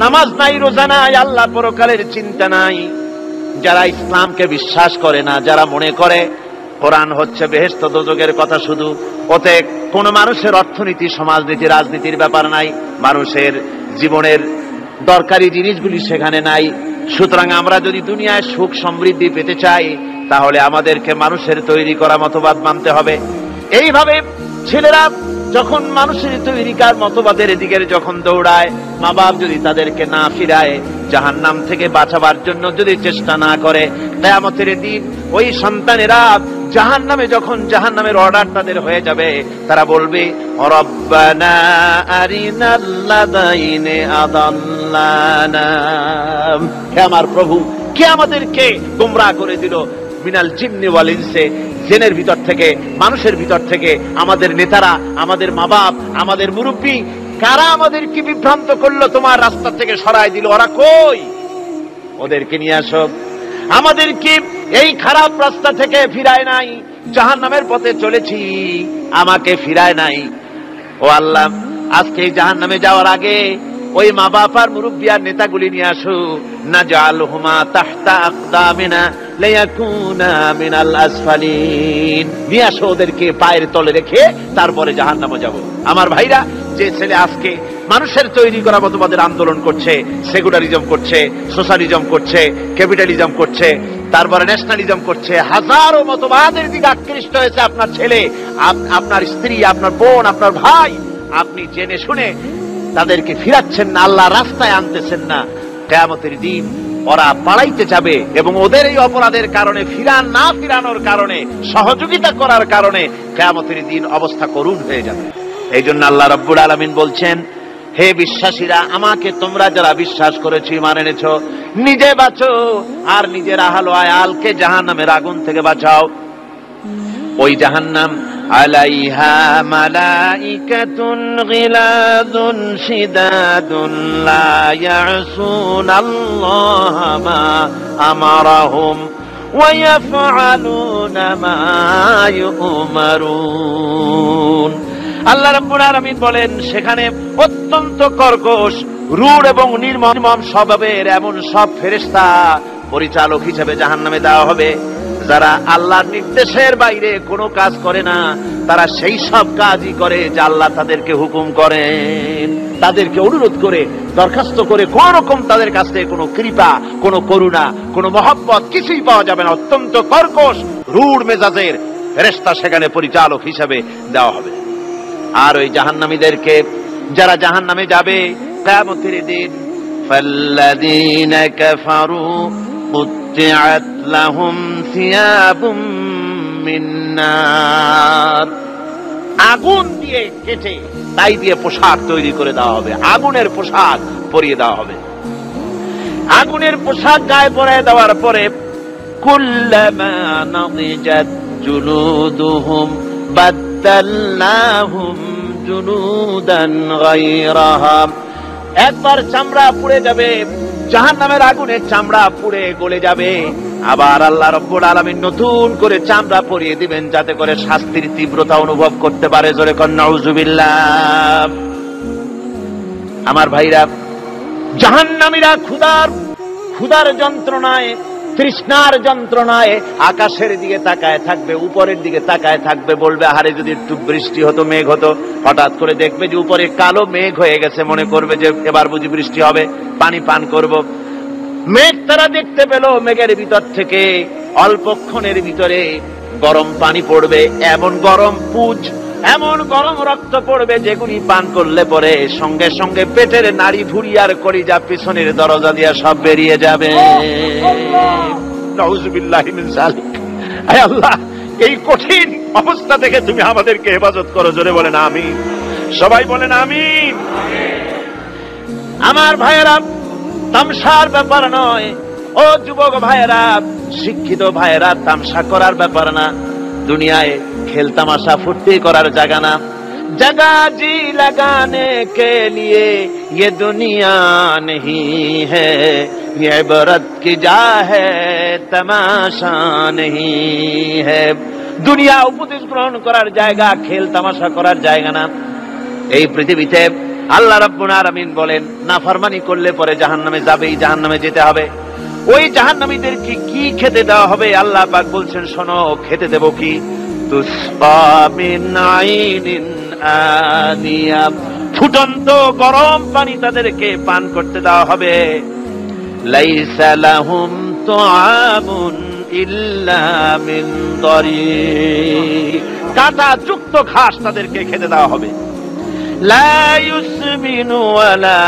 নামাজ নাই, রোজা নাই, আল্লাহ পরকালের চিন্তা নাই, যারা ইসলামকে বিশ্বাস করে না, যারা মনে করে কোরআন হচ্ছে বেহেশত দোজখের কথা শুধু, ওতে কোন মানুষের অর্থনীতি, সমাজনীতি, রাজনীতির ব্যাপার নাই, মানুষের জীবনের দরকারি জিনিসগুলি সেখানে নাই। সুতরাং আমরা যদি দুনিয়ায় সুখ সমৃদ্ধি পেতে চাই, তাহলে আমাদেরকে মানুষের তৈরি করা মতবাদ মানতে হবে। এইভাবে ছেলেরা যখন মানুষের তৈরিকার মতবাদের দিকে যখন দৌড়ায়, মা বাপ যদি তাদেরকে না ফিরায়, জাহান্নাম থেকে বাঁচাবার জন্য যদি চেষ্টা না করে, কিয়ামতের দিন ওই সন্তানেরা জাহান্নামে, যখন জাহান্নামের অর্ডার তাদের হয়ে যাবে, তারা বলবে, রব্বানা আরিনাল্লাযাইনি আদাল্লানা। হে আমার প্রভু, কে আমাদেরকে গোমরাহ করে দিল, মিনাল জিন্নি ওয়াল ইনসি, জিনের ভিতর থেকে, মানুষের ভিতর থেকে, আমাদের নেতারা, আমাদের মা বাপ, আমাদের মুরব্বী, কারা আমাদেরকে বিভ্রান্ত করলো, তোমার রাস্তা থেকে সরাই দিল, ওরা কই? ওদেরকে নিয়ে আসো। আমাদেরকে এই খারাপ রাস্তা থেকে ফিরায় নাই, জাহান্নামের পথে চলেছি, আমাকে ফিরায় নাই। ও আল্লাহ, আজকে এই জাহান্নামে যাওয়ার আগে ওই মা বাপ আর মুরব্বী আর নেতাগুলি নিয়ে আসো। নাজআলহুমা তাহতা আকদামিনা লিয়াকুনা মিনাল আসফালিন, নিয়ে আসো ওদেরকে পায়ের তলে রেখে তারপরে জাহান্নামে যাব। আমার ভাইরা, যে ছেলে আজকে মানুষের তৈরি করা মতবাদের আন্দোলন করছে, সেকুলারিজম করছে, সোশ্যালিজম করছে, ক্যাপিটালিজম করছে, তারপরে ন্যাশনালিজম করছে, হাজারো মতবাদের দিকে আকৃষ্ট হয়েছে আপনার ছেলে, আপনার স্ত্রী, আপনার বোন, আপনার ভাই, আপনি জেনে শুনে তাদেরকে ফিরাচ্ছেন না, আল্লাহ রাস্তায় আনতেছেন না। কিয়ামতের দিন ওরা পালাইতে যাবে এবং ওদের এই অপরাধের কারণে, ফিরানোর কারণে, সহযোগিতা করার কারণে কিয়ামতের দিন অবস্থা করুণ হয়ে যাবে। এই জন্য আল্লাহ রাব্বুল আলামিন বলছেন, হে বিশ্বাসীরা, আমাকে তোমরা যারা বিশ্বাস করেছো, ঈমান এনেছো, নিজে বাঁচো আর নিজের আহল ও আয়ালকে জাহান্নামের আগুন থেকে বাঁচাও। ওই জাহান্নাম আলাইহা মালাইকাতুন গিলাযুন শিদাদুন লা ইয়াসুনাল্লাহা মা আমারাহুম ওয়া ইয়াফআলুনা মা ইউমারুন। আল্লাহ রাব্বুল আলামিন বলেন, সেখানে অত্যন্ত কর্কশ, রূঢ় এবং নির্মম স্বভাবের এমন সব ফেরেশতা পরিচালক হিসেবে জাহান্নামে দেওয়া হবে, যারা আল্লাহর নির্দেশের বাইরে কোনো কাজ করে না। তারা সেই সব কাজই করে যা আল্লাহ তাদেরকে হুকুম করেন, তাদেরকে অনুরোধ করে, দরখাস্ত করে, কোন রকম তাদের কাছ থেকে কোনো কৃপা, কোনো করুণা, কোনো মহব্বত কিছুই পাওয়া যাবে না। অত্যন্ত কর্কশ, রূঢ় মেজাজের ফেরেশতা সেখানে পরিচালক হিসেবে দেওয়া হবে। আর ওই জাহান্নামীদেরকে, যারা জাহান্নামে যাবে কিয়ামতের দিন, ফাল্লাযীনা কাফারু কুত্তিআত লাহুম সিয়াবুম মিন নার, আগুন দিয়ে কেটে তাই দিয়ে পোশাক তৈরি করে দেওয়া হবে, আগুনের পোশাক পরিয়ে দেওয়া হবে। আগুনের পোশাক গায়ে পরিয়ে দেওয়ার পরে কুল্লামা নাদিজাত জুলুদুহুম বাদদালনাহুম জুলুদান গায়রাহা, একবার চামড়া পুড়ে যাবে, জাহান্নামের আগুনে চামড়া পুড়ে গলে যাবে, আবার আল্লাহ রাব্বুল আলামিন নতুন করে চামড়া পরিয়ে দিবেন, যাতে করে শাস্তির তীব্রতা অনুভব করতে পারে। জোরে কর নাউযুবিল্লাহ। আমার ভাইরা, জাহান্নামীরা ক্ষুধার যন্ত্রণায়, তৃষ্ণার যন্ত্রণায় আকাশের দিকে তাকায় থাকবে, উপরের দিকে তাকায় থাকবে, বলবে, আরে যদি একটু বৃষ্টি হতো, মেঘ হতো। হঠাৎ করে দেখবে যে উপরে কালো মেঘ হয়ে গেছে, মনে করবে যে এবার বুঝি বৃষ্টি হবে, পানি পান করব। মেঘ তারা দেখতে পেল, মেঘের ভিতর থেকে অল্পক্ষণের ভিতরে গরম পানি পড়বে, এমন গরম পুজ, এমন গরম রক্ত পড়বে, যেগুলি পান করলে পরে সঙ্গে সঙ্গে পেটের নাড়ি ভুঁড়ি আর কলিজা পিছনের দরজা দিয়ে সব বেরিয়ে যাবে। নাউযুবিল্লাহি মিন যালিক। আয় আল্লাহ, এই কঠিন অবস্থা থেকে তুমি আমাদেরকে হেফাজত করো। জোরে বলেন আমিন। সবাই বলেন আমিন। আমার ভাইয়েরা, তামসার ব্যাপার নয়। ও যুবক ভাইয়েরা, শিক্ষিত ভাইয়েরা, তামসা করার ব্যাপার না। দুনিয়ায় খেল তামাশা ফুর্তি করার জায়গা না। जगह जी लगाने के लिए ये दुनिया नहीं है, ये इबरत की जा है तमाशा नहीं है। দুনিয়া উপদেশ গ্রহণ করার জায়গা, খেল তামাশা করার জায়গা না। এই পৃথিবীতে আল্লাহ রাব্বুল আলামিন বলেন, নাফরমানি করলে পরে জাহান্নামে যাবেই, জাহান্নামে যেতে হবে। ওই জাহান্নামীদেরকে কি খেতে দেওয়া হবে? আল্লাহ পাক বলছেন, শোনো, খেতে দেব কি? তুসকা মিন আইনিন আনিয়া, ফুটন্ত গরম পানি তাদেরকে পান করতে দেওয়া হবে। লাইসা লাহুম তুআমুন ইল্লা মিন দারিক, কাঁটা যুক্ত ঘাস তাদেরকে খেতে দেওয়া হবে। লা ইউসমিনু ওয়া লা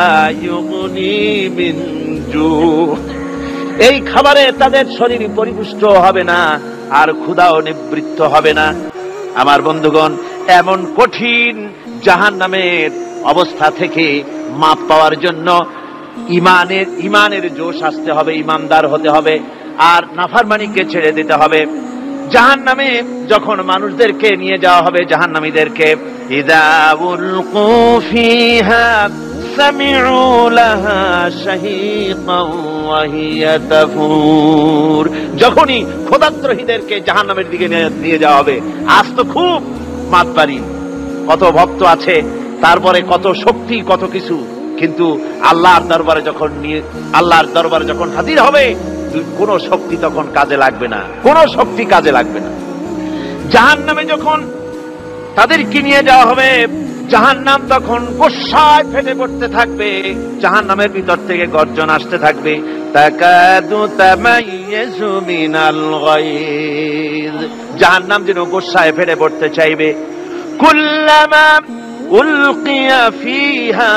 ইউগনি মিন জু, এই খাবারে তাদের শরীর পরিপুষ্ট হবে না, আর ক্ষুধাও নিবৃত্ত হবে না। আমার বন্ধুগণ, এমন কঠিন জাহান্নামের অবস্থা থেকে মাপ পাওয়ার জন্য ইমানের জোশ আসতে হবে, ইমানদার হতে হবে। আর নাফরমানিকে ছেড়ে দিতে হবে। জাহান্নামে যখন মানুষদেরকে নিয়ে যাওয়া হবে, জাহান্নামীদেরকে, ইযা উলকু ফিহা সামিউ লাহা শাহীকান ওয়া হিয়া তাফুর, যখনই খোদাত্রহীদেরকে জাহান্নামের দিকে নিয়ে যাওয়া হবে, আজ তো খুব মাতবাড়ি, কত ভক্ত আছে, তারপরে কত শক্তি, কত কিছু, কিন্তু আল্লাহর দরবারে যখন হাজির হবে, কোন শক্তি তখন কাজে লাগবে না, কোন শক্তি কাজে লাগবে না। জাহান্নামে যখন তাদেরকে নিয়ে যাওয়া হবে, জাহান্নাম তখন গোসায় ফেটে পড়তে থাকবে, জাহান্নামের ভিতর থেকে গর্জন আসতে থাকবে, তাকাদু তামাইয়াজু মিনাল গায়জ, জাহান্নাম যেন গোসায় ফেটে পড়তে চাইবে। কুল্লামা উলকিয়া ফিহা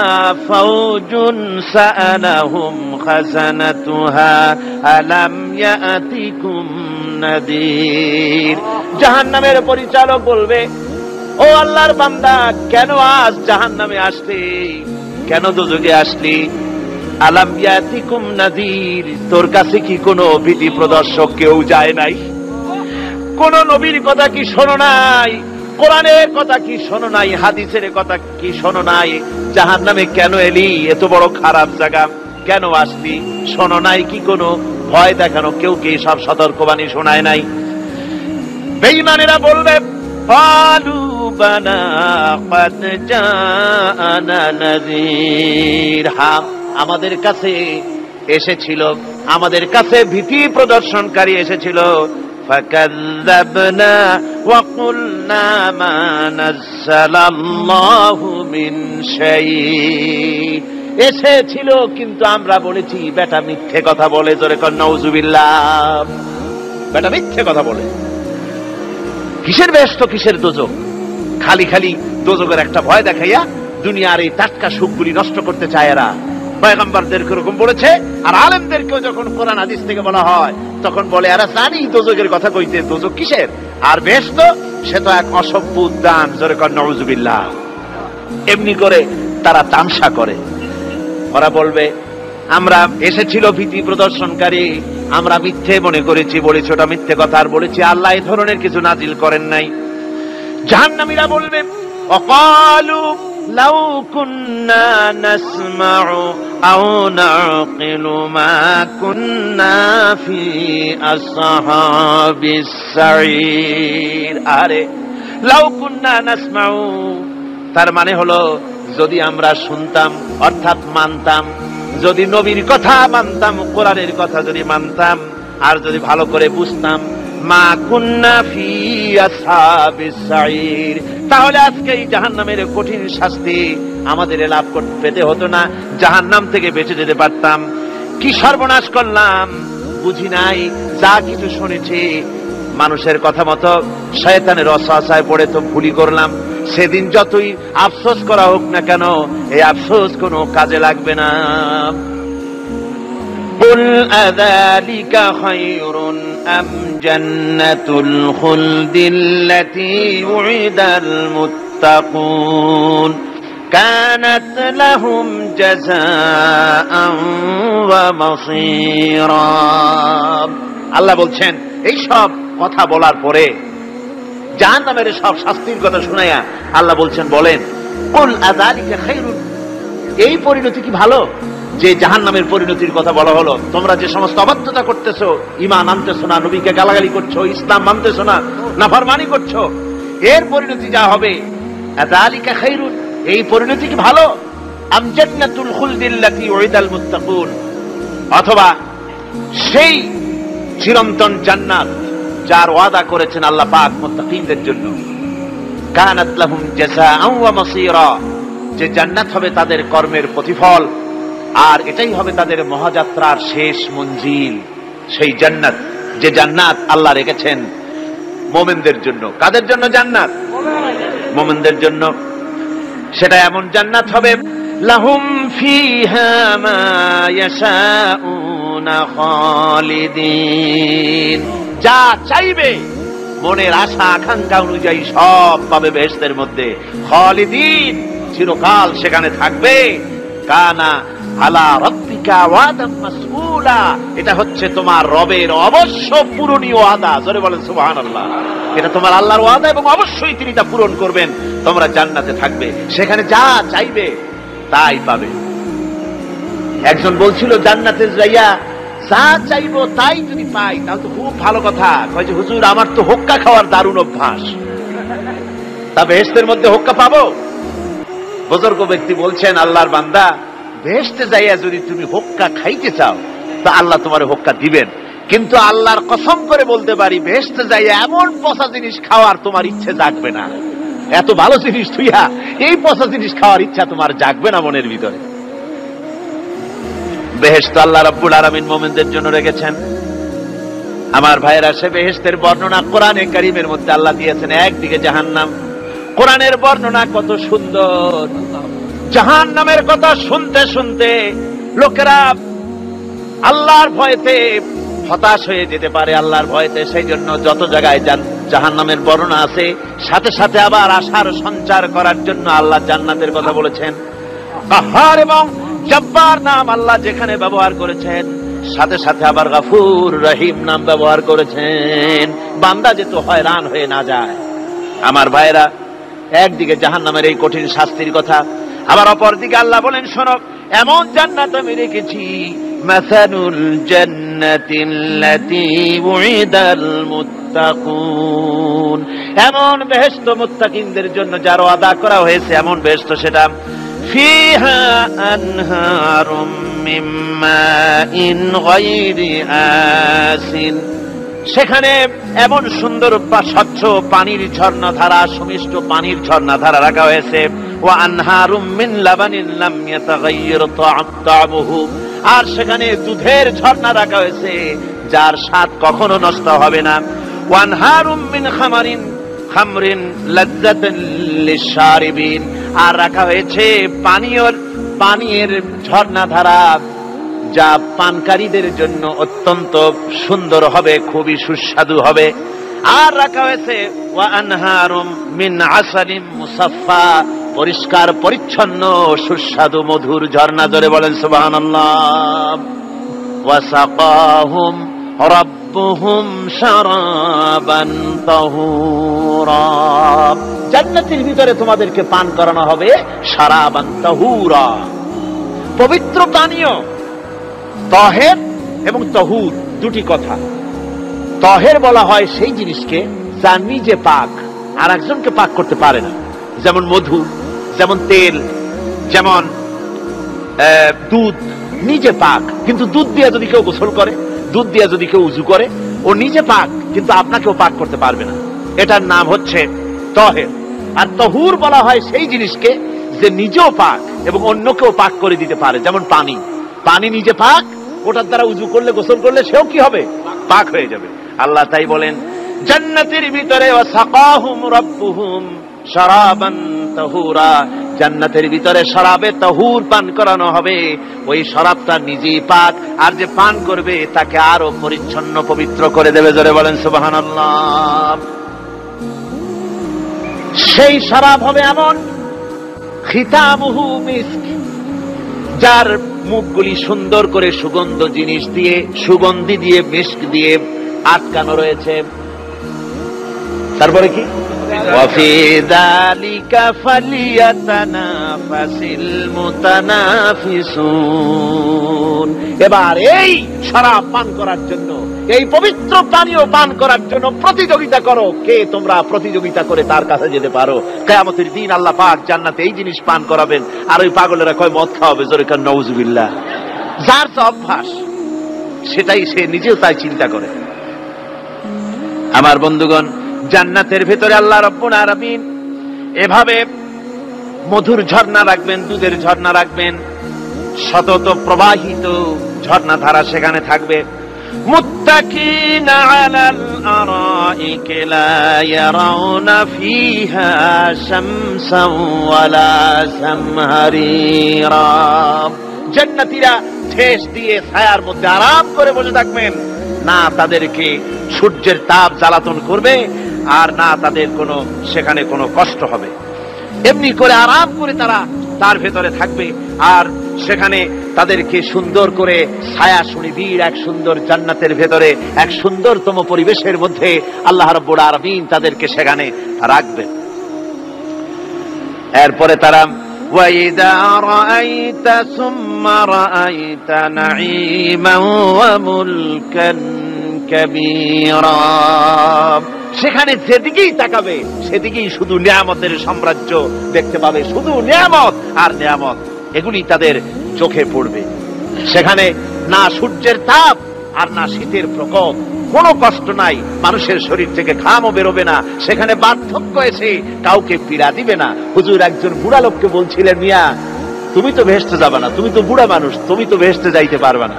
ফাওজুন সাআলাহুম খাজানাতুহা আলাম ইয়াতিকুম নাদির, জাহান্নামের পরিচালক বলবে, ও আল্লাহর বান্দা, কেন আজ জাহান্নামে আসলি, কেন দোজখে আসলি? আলাম ইয়াতিকুম নাদির, তোর কাছে কি কোনো ভীতি প্রদর্শক কেউ যায় নাই? কোন নবীর কথা কি শোনো নাই? কোরআনের কথা কি শোনো নাই? হাদিসের কথা কি শোনো নাই? জাহান্নামে কেন এলি? এত বড় খারাপ জায়গা কেন আসলি? শোনো নাই কি? কোনো ভয় দেখানো কেউ কি সব সতর্কবাণী শোনায় নাই? বেঈমানেরা বলবে, ক্বালু বালা ক্বাদ জাআনা নাযীর, হ্যাঁ আমাদের কাছে এসেছিল, আমাদের কাছে ভীতি প্রদর্শনকারী এসেছিল। ফাকাযযাবনা ওয়া কুলনা মা নাযালাল্লাহু মিন শাই, এসেছিল কিন্তু আমরা বলেছি বেটা মিথ্যে কথা বলে। জোরে কর নাউযুবিল্লাহ। বেটা মিথ্যে কথা বলে। কিসের বেহেশত, কিসের দোজখ? খালি খালি দোজখের একটা ভয় দেখাইয়া দুনিয়ার এই টাটকা সুখগুলি নষ্ট করতে চায় এরা। পয়গম্বরদেরকে এরকম বলেছে, আর আলেমদেরকেও যখন কোরআন হাদিস থেকে বলা হয় তখন বলে, এরা জানি দোজখের কথা কইতে, দোজখ কিসের আর বেহেশত, সে তো এক অসভ্য উদ্যান। জোরে কর নাউযুবিল্লাহ। এমনি করে তারা তামসা করে। ওরা বলবে, আমরা এসেছিল ভীতি প্রদর্শনকারী, আমরা মিথ্যে মনে করেছি, বলেছি ওটা মিথ্যে কথা, আর বলেছি আল্লাহ এই ধরনের কিছু নাজিল করেন নাই। জাহান্নামীরা বলবে, ওয়াকালু লাউ কুন্না নাসমাউ আও নাকিলু মা কুন্না ফি আসহাবিস সাঈর, আরে লাউ কুন্না নাসমাউ, তার মানে হলো যদি আমরা শুনতাম, অর্থাৎ মানতাম, যদি নবীর কথা মানতাম, কোরআনের কথা যদি মানতাম, আর যদি ভালো করে বুঝতাম, মা কুন্না ফি আসহাবিস সাঈর, তাহলে আজকে এই জাহান্নামের কঠিন শাস্তি আমাদের লাভ করতে পেতে হতো না, জাহান্নাম থেকে বেঁচে যেতে পারতাম। কি সর্বনাশ করলাম, বুঝি নাই, যা কিছু শুনেছি মানুষের কথা মতো শয়তানের ওয়াসওয়াসায় পড়ে তো ভুলই করলাম। সেদিন যতই আফসোস করা হোক না কেন, এই আফসোস কোনো কাজে লাগবে না। কুল আযালিকা খায়রুন আম জান্নাতুল খুলদিল্লাতী উইদাল মুত্তাকুন কানাত লাহুম জাযাআন ওয়া মাসীরা। আল্লাহ বলছেন, এই সব কথা বলার পরে, জাহান্নামের সব শাস্তির কথা শুনাইয়া আল্লাহ বলছেন, বলেন, কুল আযালিকা খায়রুন, এই পরিণতি কি ভালো যে জাহান্নামের পরিণতির কথা বলা হলো? তোমরা যে সমস্ত অবাধ্যতা করতেছো, ঈমান আনতেছো না, নবীকে গালাগালি করছো, ইসলাম মানতেছো না, নাফরমানি করছো, এর পরিণতি যা হবে, আযালিকা খায়রুন, এই পরিণতি কি ভালো? আম জান্নাতুল খুলদিল্লাতী উইদাল মুত্তাকুন, অথবা সেই চিরন্তন জান্নাত যার ওয়াদা করেছেন আল্লাহ পাক মুত্তাকিনদের জন্য, কানাত লাহুম জাযাআন ওয়া মাসীরা, যে জান্নাত হবে তাদের কর্মের প্রতিফল, আর এটাই হবে তাদের মহাযাত্রার শেষ মঞ্জিল। সেই জান্নাত, যে জান্নাত আল্লাহ রেখেছেন মুমিনদের জন্য। কাদের জন্য জান্নাত? মুমিনদের জন্য। সেটা এমন জান্নাত হবে, লাহুম ফিহা মা ইয়াশাউনা খালিদিন, যা চাইবে মনের আশা আকাঙ্ক্ষা অনুযায়ী সব পাবে বেহেশতের মধ্যে। খালিদিন, চিরকাল সেখানে থাকবে। কানা আলা রাব্বিকা রাব্বিকা ওয়াদাম মাসউলা, এটা হচ্ছে তোমার রবের অবশ্য পূরণীয় ওয়াদা। জোরে বলেন সুবহানাল্লাহ। এটা তোমার আল্লাহর ওয়াদা এবং অবশ্যই তিনি তা পূরণ করবেন। তোমরা জান্নাতে থাকবে, সেখানে যা চাইবে তাই পাবে। একজন বলছিল জান্নাতে যাইয়া যা চাইবো তাই যদি পাই তাহলে তো খুব ভালো কথা। কয় যে হুজুর আমার তো হোক্কা খাওয়ার দারুণ অভ্যাস, তা বেহেশতের মধ্যে হোক্কা পাবো? বুজুর্গ ব্যক্তি বলছেন আল্লাহর বান্দা, বেহেশতে যাইয়া যদি তুমি হোক্কা খাইতে চাও তা আল্লাহ তোমার হোক্কা দিবেন, কিন্তু আল্লাহর কসম করে বলতে পারি বেহেশতে যাইয়া এমন পচা জিনিস খাওয়ার তোমার ইচ্ছে জাগবে না। এত ভালো জিনিস তুইয়া এই পচা জিনিস খাওয়ার ইচ্ছা তোমার জাগবে না মনের ভিতরে। বেহেশত আল্লাহ রাব্বুল আলামিন মুমিনদের জন্য রেখেছেন। আমার ভাইয়েরা, সে বেহেশতের বর্ণনা কোরআনে কারীমের মধ্যে আল্লাহ দিয়েছেন। একদিকে জাহান্নাম, কোরআনের বর্ণনা কত সুন্দর। জাহান্নামের কথা শুনতে শুনতে লোকেরা আল্লাহর ভয়তে হতাশ হয়ে যেতে পারে, আল্লাহর ভয়তে। সেই জন্য যত জায়গায় জাহান্নামের বর্ণনা আছে সাথে সাথে আবার আশার সঞ্চার করার জন্য আল্লাহ জান্নাতের কথা বলেছেন। কাহ্হার এবং জব্বার নাম আল্লাহ যেখানে ব্যবহার করেছেন সাথে সাথে আবার গফুর রহিম নাম ব্যবহার করেছেন, বান্দা যেহেতু হয়রান হয়ে না যায়। আমার ভাইরা, একদিকে জাহান্নামের এই কঠিন শাস্তির কথা, আবার অপরদিকে আল্লাহ বলেন শোনো, এমন জান্নাত আমি রেখেছি, মাসালুল জান্নাতিল্লাতী উইদাল মুত্তাকুন, এমন বেহেশত মুত্তাকিনদের জন্য যার ওয়াদা করা হয়েছে এমন বেহেশত, সেটা ফিহা আনহারুম মিন মাইন গায়রি আসিন, সেখানে এমন সুন্দর স্বচ্ছ পানির ঝর্ণাধারা, সুমিষ্ট পানির ঝর্ণাধারা রাখা হয়েছে। ওয়া আনহারুম মিন লাবানিন লাম ইয়াতাগায়্যার তা'আমুহু, আর সেখানে দুধের ঝর্ণা রাখা হয়েছে যার স্বাদ কখনো নষ্ট হবে না। ওয়া আনহারুম মিন খামরিন লাযযাতান লিশারিবিন, আর রাখা হয়েছে পানীয়ের ঝর্ণাধারা যা পানকারীদের জন্য অত্যন্ত সুন্দর হবে, খুবই সুস্বাদু হবে। আর রাখা হয়েছে ওয়া আনহারুম মিন আসালিম মুসাফফা, পরিষ্কার পরিচ্ছন্ন সুস্বাদু মধুর ঝর্ণা। ধরে বলেন সুবহানাল্লাহ। ওয়া সাকাহুম রাব্বুহুম শারাবান তাহুরা, জান্নাতের ভিতরে তোমাদেরকে পান করানো হবে শারাবান তাহুরা, পবিত্র পানীয়। তাহের এবং তাহুর দুটি কথা। তাহের বলা হয় সেই জিনিসকে যা নিজে পাক আর একজনকে পাক করতে পারে না, যেমন মধু, যেমন তেল, যেমন দুধ নিজে পাক, কিন্তু দুধ দিয়ে যদি কেউ গোসল করে, দুধ দিয়ে যদি কেউ উযু করে, ও নিজে পাক কিন্তু আপনাকেও পাক করতে পারবে না। এটার নাম হচ্ছে তাহের। আর তাহুর বলা হয় সেই জিনিসকে যে নিজেও পাক এবং অন্যকেও পাক করে দিতে পারে, যেমন পানি। পানি নিজে পাক, ওটার দ্বারা উযু করলে, গোসল করলে সেও কি হবে? পাক হয়ে যাবে। আল্লাহ তাই বলেন জান্নাতের ভিতরে ওয়া সাকাহুম রাব্বুহুম শারাবান তাহুরা, জান্নাতের ভিতরে শরাবে তাহুর পান করানো হবে। ওই শরাবটা নিজেই পাক, আর যে পান করবে তাকে আরো পরিচ্ছন্ন পবিত্র করে দেবে। জোরে বলেন সুবহানাল্লাহ। সেই শরাব হবে এমন, খিতামুহু মিস্ক, যার মুখগুলি সুন্দর করে সুগন্ধ জিনিস দিয়ে, সুগন্ধি দিয়ে, মিস্ক দিয়ে আটকানো রয়েছে। তারপরে কি? ওয়াফি যালিকা ফালিয়াতানাফাসিল মুতানাফিসুন, এবার এই শরাব পান করার জন্য, এই পবিত্র পানীয় পান করার জন্য প্রতিযোগিতা করো। কে তোমরা প্রতিযোগিতা করে তার কাছে যেতে পারো? কিয়ামতের দিন আল্লাহ পাক জান্নাতে এই জিনিস পান করাবেন, আর ওই পাগলেরা কয় মদ খাওয়াবে। জোরে কান নাউযুবিল্লাহ। যার যা অভ্যাস সেটাই সে নিজেও তাই চিন্তা করে। আমার বন্ধুগণ, জান্নাতের ভেতরে আল্লাহ রাব্বুল আলামিন এভাবে মধুর ঝর্ণা রাখবেন, দুধের ঝর্ণা রাখবেন, সতত প্রবাহিত ঝর্ণাধারা সেখানে থাকবে। মুত্তাকিনা আলাল আরাইকি লা ইয়ারাউনা ফিহা শামসান ওয়ালা জামহারিরা, জান্নাতীরা ঠেস দিয়ে ছায়ার মধ্যে আরাম করে বসে থাকবেন, না তাদেরকে সূর্যের তাপ জ্বালাতন করবে আর না তাদের সেখানে কোনো কষ্ট হবে। এমনি করে আরাম করে তারা তার ভেতরে থাকবে। আর সেখানে তাদেরকে সুন্দর করে ছায়া সুনিবিড় এক সুন্দর জান্নাতের ভেতরে এক সুন্দরতম পরিবেশের মধ্যে আল্লাহ রাব্বুল আলামিন তাদেরকে সেখানে রাখবেন। এরপরে তারা وَإِذَا رَأَيْتَ ثُمَّ رَأَيْتَ نَعِيمًا وَمُلْكًا كَبِيرًا, সেখানে যেদিকেই তাকাবে সেদিকেই শুধু নিয়ামতের সাম্রাজ্য দেখতে পাবে, শুধু নিয়ামত আর নিয়ামত, এগুলি তাদের চোখে পড়বে। সেখানে না সূর্যের তাপ আর না শীতের প্রকোপ, কোনো কষ্ট নাই, মানুষের শরীর থেকে ঘামও বেরোবে না, সেখানে বার্ধক্য এসে কাউকে পীড়া দিবে না। হুজুর একজন বুড়া লোককে বলছিলেন, মিয়া তুমি তো বেহেশতে যাবে না, তুমি তো বুড়া মানুষ, তুমি তো বেহেশতে যাইতে পারবে না।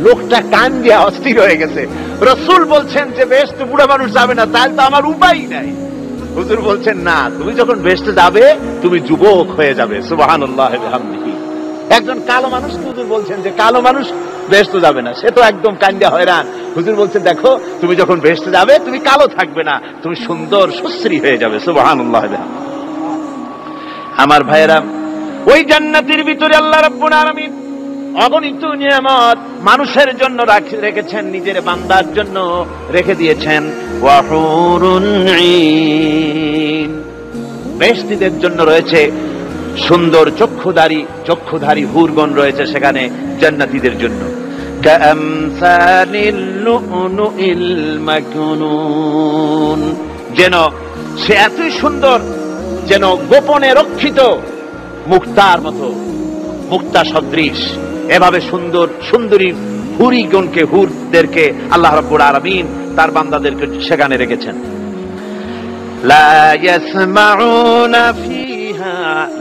লোকটা কান দিয়া অস্থির হয়ে গেছে। রাসূল বলছেন যে বেহেশতে বুড়া মানুষ যাবে না, তাহলে তো আমার উপায় নাই। হুজুর বলছেন না, তুমি যখন বেহেশতে যাবে তুমি যুবক হয়ে যাবে। সুবহানাল্লাহ ওয়া বিহামদিহি। একজন কালো মানুষ হুজুর বলছেন যে কালো মানুষ বেহেশতে যাবে না, সে তো একদম কান্দা হয়রান। হুজুর বলছেন দেখো তুমি যখন বেহেশতে যাবে তুমি কালো থাকবে না, তুমি সুন্দর সুশ্রী হয়ে যাবে। সুবহানাল্লাহ। আমার ভাইয়েরা, ওই জান্নাতের ভিতরে আল্লাহ রাব্বুল আলামিন অগণিত নিয়ামত মানুষের জন্য রেখেছেন, নিজের বান্দার জন্য রেখে দিয়েছেন। ওয়া হুরুন ঈন, বেহেশতীদের জন্য রয়েছে সুন্দর চক্ষুধারী হুরগণ রয়েছে সেখানে জান্নাতীদের জন্য। কামসালিল লুউলুইল মাকনুন, যেন সে এতই সুন্দর, যেন গোপনে রক্ষিত মুক্তার মতো, মুক্তা সদৃশ। এভাবে সুন্দরী হুরদেরকে আল্লাহ রাব্বুল আলামিন তার বান্দাদেরকে সেখানে রেখেছেন। লা ইয়াসমাউনা ফিহা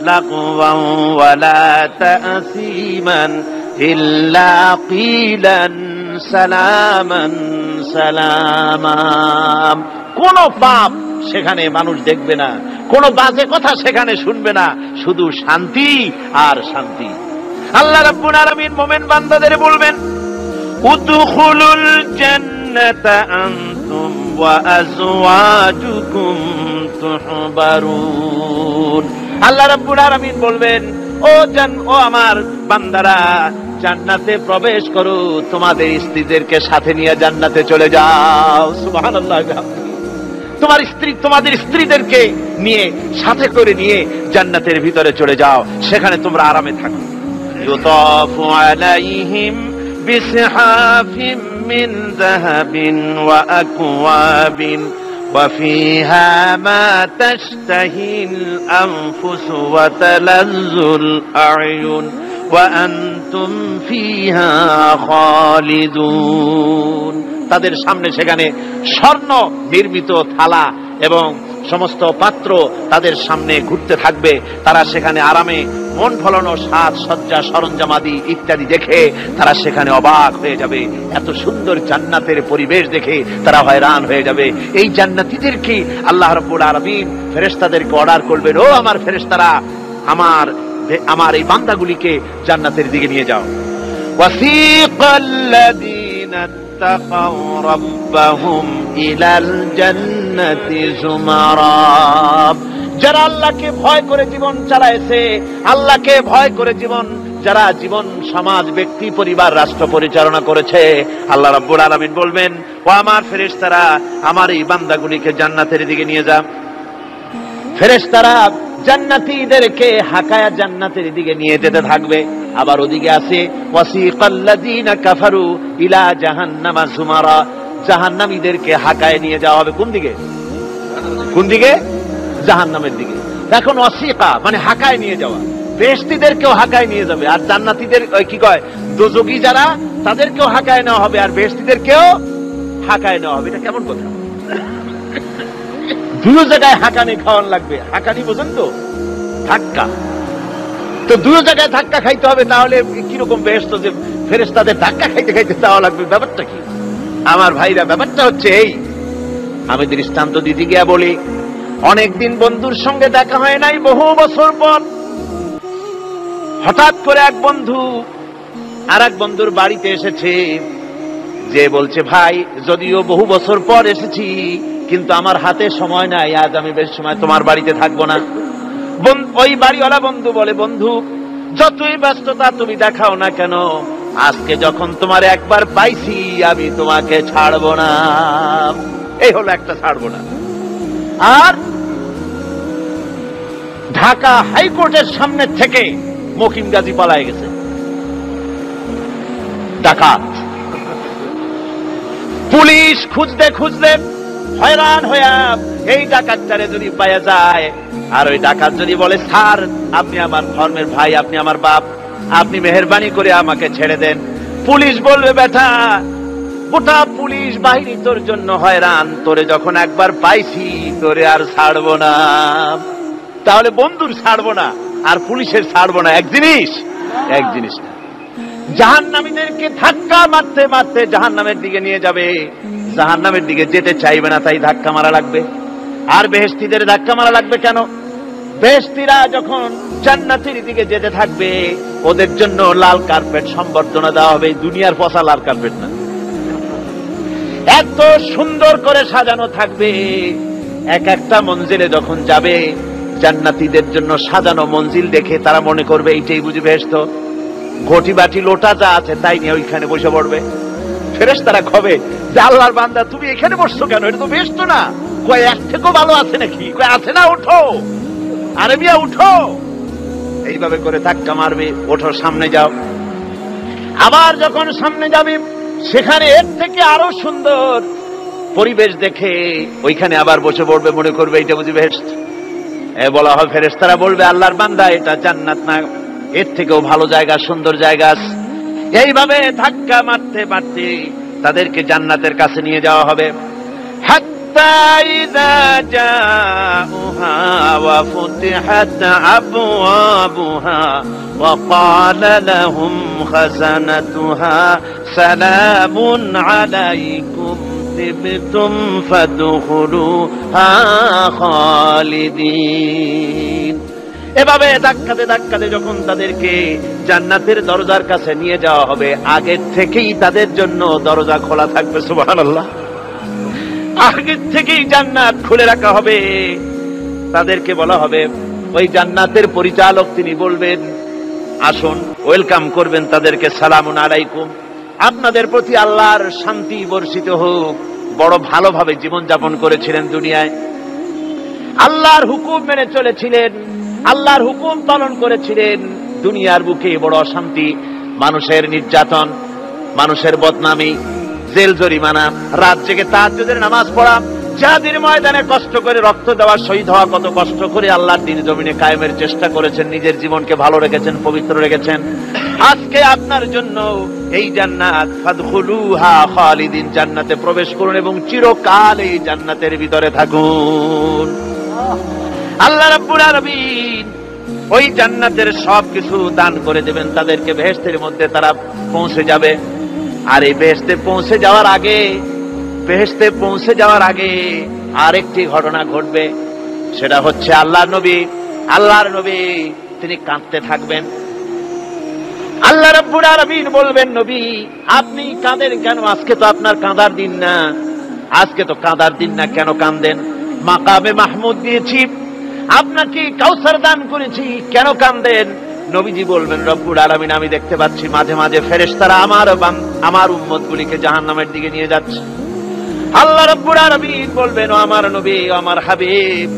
লাগওয়ান ওয়ালা তা'সীমান ইল্লা কিলান সালামান সালামা, কোন পাপ সেখানে মানুষ দেখবে না, কোন বাজে কথা সেখানে শুনবে না, শুধু শান্তি আর শান্তি। আল্লাহ রাব্বুল আলামিন মুমিন বান্দাদের বলবেন, উদখুলুল জান্নাতা আনতুম ওয়া আজওয়াজুকুম তুহবারুন। আল্লাহ রাব্বুল আলামিন বলবেন, ও আমার বান্দারা, জান্নাতে প্রবেশ করো, তোমাদের স্ত্রীদেরকে সাথে নিয়ে জান্নাতে চলে যাও। সুবহানাল্লাহ। তোমাদের স্ত্রীদেরকে নিয়ে সাথে করে নিয়ে জান্নাতের ভিতরে চলে যাও, সেখানে তোমরা আরামে থাকো। ইউতাফু আলাইহিম বিসহাফিম মিন যাহাবিন ওয়া আকওয়াবিন ওয়া ফিহা মা তাশতাহিল আনফুসু ওয়া তালাজ্জুল আ'য়ুন ওয়া আনতুম ফিহা খালিদুন। তাদের সামনে সেখানে স্বর্ণ নির্মিত থালা এবং সমস্ত পাত্র তাদের সামনে ঘুরতে থাকবে। তারা সেখানে আরামে মন ফলানো সাজ সজ্জা সরঞ্জামাদি ইত্যাদি দেখে তারা সেখানে অবাক হয়ে যাবে। এত সুন্দর জান্নাতের পরিবেশ দেখে তারা হয়রান হয়ে যাবে। এই জান্নাতীদেরকে আল্লাহ রাব্বুল আলামিন ফেরেশতাদেরকে অর্ডার করবেন, ও আমার ফেরেশতারা, আমার এই বান্দাগুলিকে জান্নাতের দিকে নিয়ে যাও। ওয়াসিকাল্লাযীনা তাকাউ রাব্বাহুম ইলাল জান্নাতি যুমারা, যারা আল্লাহকে ভয় করে জীবন চালায়েছে, আল্লাহকে ভয় করে যারা জীবন সমাজ ব্যক্তি পরিবার রাষ্ট্র পরিচালনা করেছে, আল্লাহ রাব্বুল আলামিন বলবেন, ও আমার ফেরেশতারা, আমার এই বান্দাগুলিকে জান্নাতের দিকে নিয়ে যা। ফেরেশতারা জান্নাতীদেরকে হাকায়া জান্নাতের দিকে নিয়ে যেতে থাকবে। আবার ওদিকে আছে ওয়াসিকাল্লাযীনা কাফারু ইলা জাহান্নামা যুমারা, জাহান্নামীদেরকে হাকায় নিয়ে যাওয়া হবে কোন দিকে? জাহান্নামের দিকে। এখন ওয়াসিকা মানে হাকায় নিয়ে যাওয়া, বেহেশতীদেরকেও হাকায় নিয়ে যাবে, আর জান্নাতীদের কি কয় দোজখী যারা তাদেরকেও হাকায় নেওয়া হবে, আর বেহেশতীদেরকেও হাকায় নেওয়া হবে। এটা কেমন কথা? দুই জায়গায় হাকানি খাওয়ান লাগবে। হাকানি বোঝেন তো? ধাক্কা। তো দুই জায়গায় ধাক্কা খাইতে হবে, তাহলে কিরকম বেহেশত যে ফেরেশতাদের ধাক্কা খাইতে খাইতে যাওয়া লাগবে, ব্যাপারটা কি? আমার ভাইরা, ব্যাপারটা হচ্ছে এই, আমি দৃষ্টান্ত দিতে গিয়া বলি, অনেকদিন বন্ধুর সঙ্গে দেখা হয় নাই, বহু বছর পর হঠাৎ করে এক বন্ধু আর এক বন্ধুর বাড়িতে এসেছে, যে বলছে, ভাই যদিও বহু বছর পর এসেছি কিন্তু আমার হাতে সময় নাই, আজ আমি বেশ সময় তোমার বাড়িতে থাকবো না। ওই বাড়িওয়ালা বন্ধু বলে, বন্ধু যতই ব্যস্ততা তুমি দেখাও না কেন, আজকে যখন তোমার একবার পাইছি আমি তোমাকে ছাড়বো না। এই হলো একটা ছাড়বো না। আর ঢাকা হাইকোর্টের সামনে থেকে মকিম গাজী পালায় গেছে, ডাকাত। পুলিশ খুঁজতে খুঁজতে হয়রান হইয়া এই ডাকাতটারে যদি পাওয়া যায়, আর ওই ডাকাত যদি বলে, স্যার আপনি আমার ধর্মের ভাই, আপনি আমার বাপ, আপনি মেহেরবানি করে আমাকে ছেড়ে দেন, পুলিশ বলবে, বেটা গোটা পুলিশ বাহিনী তোর জন্য হয়রান, তোরে যখন একবার পাইছি তোরে আর ছাড়বো না। তাহলে বন্ধুর ছাড়বো না আর পুলিশের ছাড়বো না এক জিনিস? এক জিনিস না। জাহান্নামীদেরকে ধাক্কা মারতে মারতে জাহান্নামের দিকে নিয়ে যাবে, জাহান্নামের দিকে যেতে চাইবে না, তাই ধাক্কা মারা লাগবে। আর বেহেশতীদের ধাক্কা মারা লাগবে কেন? বেহেশতীরা যখন জান্নাতের দিকে যেতে থাকবে, ওদের জন্য লাল কার্পেট সম্বর্ধনা দেওয়া হবে। দুনিয়ার পচা লাল কার্পেট না, এত সুন্দর করে সাজানো থাকবে। এক একটা মঞ্জিলে যখন যাবে, জান্নাতীদের জন্য সাজানো মঞ্জিল দেখে তারা মনে করবে এইটাই বুঝি বেহেশত। ঘটি বাটি লোটা যা আছে তাই নিয়ে ওইখানে বসে পড়বে। ফেরেশতারা কবে যে, আল্লাহর বান্দা তুমি এখানে বসছো কেন? এটা তো বেহেশত না। কয় এক থেকেও ভালো আছে নাকি? কয় আছে না, উঠো, আরে মিয়া উঠো। এইভাবে করে ধাক্কা মারবে, ওঠো সামনে যাও। আবার যখন সামনে যাবে, সেখানে এর থেকে আরো সুন্দর পরিবেশ দেখে ওইখানে আবার বসে পড়বে, মনে করবে এটা বুঝি বেহেশত। বলা হয়, ফেরেশতারা বলবে, আল্লাহর বান্দা এটা জান্নাত না, এর থেকেও ভালো জায়গা, সুন্দর জায়গা আছে। এইভাবে ধাক্কা মারতে মারতে তাদেরকে জান্নাতের কাছে নিয়ে যাওয়া হবে। হাত্তা ইযা জাউহা ওয়া ফুতিহাত আবওয়াবুহা ওয়া ক্বালা লাহুম খাযানাতুহা সালামুন আলাইকুম তিবতুম ফাদখুলুহা খালিদিন। এভাবে ধাক্কাতে ধাক্কাতে যখন তাদেরকে জান্নাতের দরজার কাছে নিয়ে যাওয়া হবে, আগের থেকেই তাদের জন্য দরজা খোলা থাকবে। সুবহানাল্লাহ, আগের থেকেই জান্নাত খুলে রাখা হবে। তাদেরকে বলা হবে, ওই জান্নাতের পরিচালক তিনি বলবেন, আসুন, ওয়েলকাম করবেন তাদেরকে, সালামুন আলাইকুম, আপনাদের প্রতি আল্লাহর শান্তি বর্ষিত হোক। বড় ভালোভাবে জীবন যাপন করেছিলেন দুনিয়ায়, আল্লাহর হুকুম মেনে চলেছিলেন, আল্লাহর হুকুম পালন করেছিলেন। দুনিয়ার বুকে বড় অশান্তি, মানুষের নির্যাতন, মানুষের বদনামি, জেল জরিমানা, রাত জেগে তাহাজ্জুদের নামাজ পড়া, জিহাদের ময়দানে কষ্ট করে রক্ত দেওয়া, শহীদ হওয়া, কত কষ্ট করে আল্লাহর দ্বীন জমিনে কায়েমের চেষ্টা করেছেন, নিজের জীবনকে ভালো রেখেছেন, পবিত্র রেখেছেন। আজকে আপনার জন্য এই জান্নাত, ফাদখুলুহা খালিদিন, জান্নাতে প্রবেশ করুন এবং চিরকাল এই জান্নাতের ভিতরে থাকুন। আল্লাহ রাব্বুল আলামিন ওই জান্নাতের সবকিছু দান করে দেবেন তাদেরকে, বেহেশতের মধ্যে তারা পৌঁছে যাবে। আর এই বেহেশতে পৌঁছে যাওয়ার আগে আরেকটি ঘটনা ঘটবে। সেটা হচ্ছে আল্লাহর নবী তিনি কাঁদতে থাকবেন। আল্লাহ রাব্বুল আলামিন বলবেন, নবী আপনি কাঁদেন কেন? আজকে তো আপনার কাঁদার দিন না, আজকে তো কাঁদার দিন না, কেন কাঁদেন? মাকামে মাহমুদ দিয়েছি, আপনাকে কাউসার দান করেছি, কেন কাঁদেন? নবীজি বলবেন, রব্বুল আলামিন আমি দেখতে পাচ্ছি মাঝে মাঝে ফেরেশতারা আমার উম্মতগুলিকে জাহান্নামের দিকে নিয়ে যাচ্ছে। আল্লাহ রাব্বুল আলামিন বলবেন, ও আমার নবী, ও আমার হাবিব,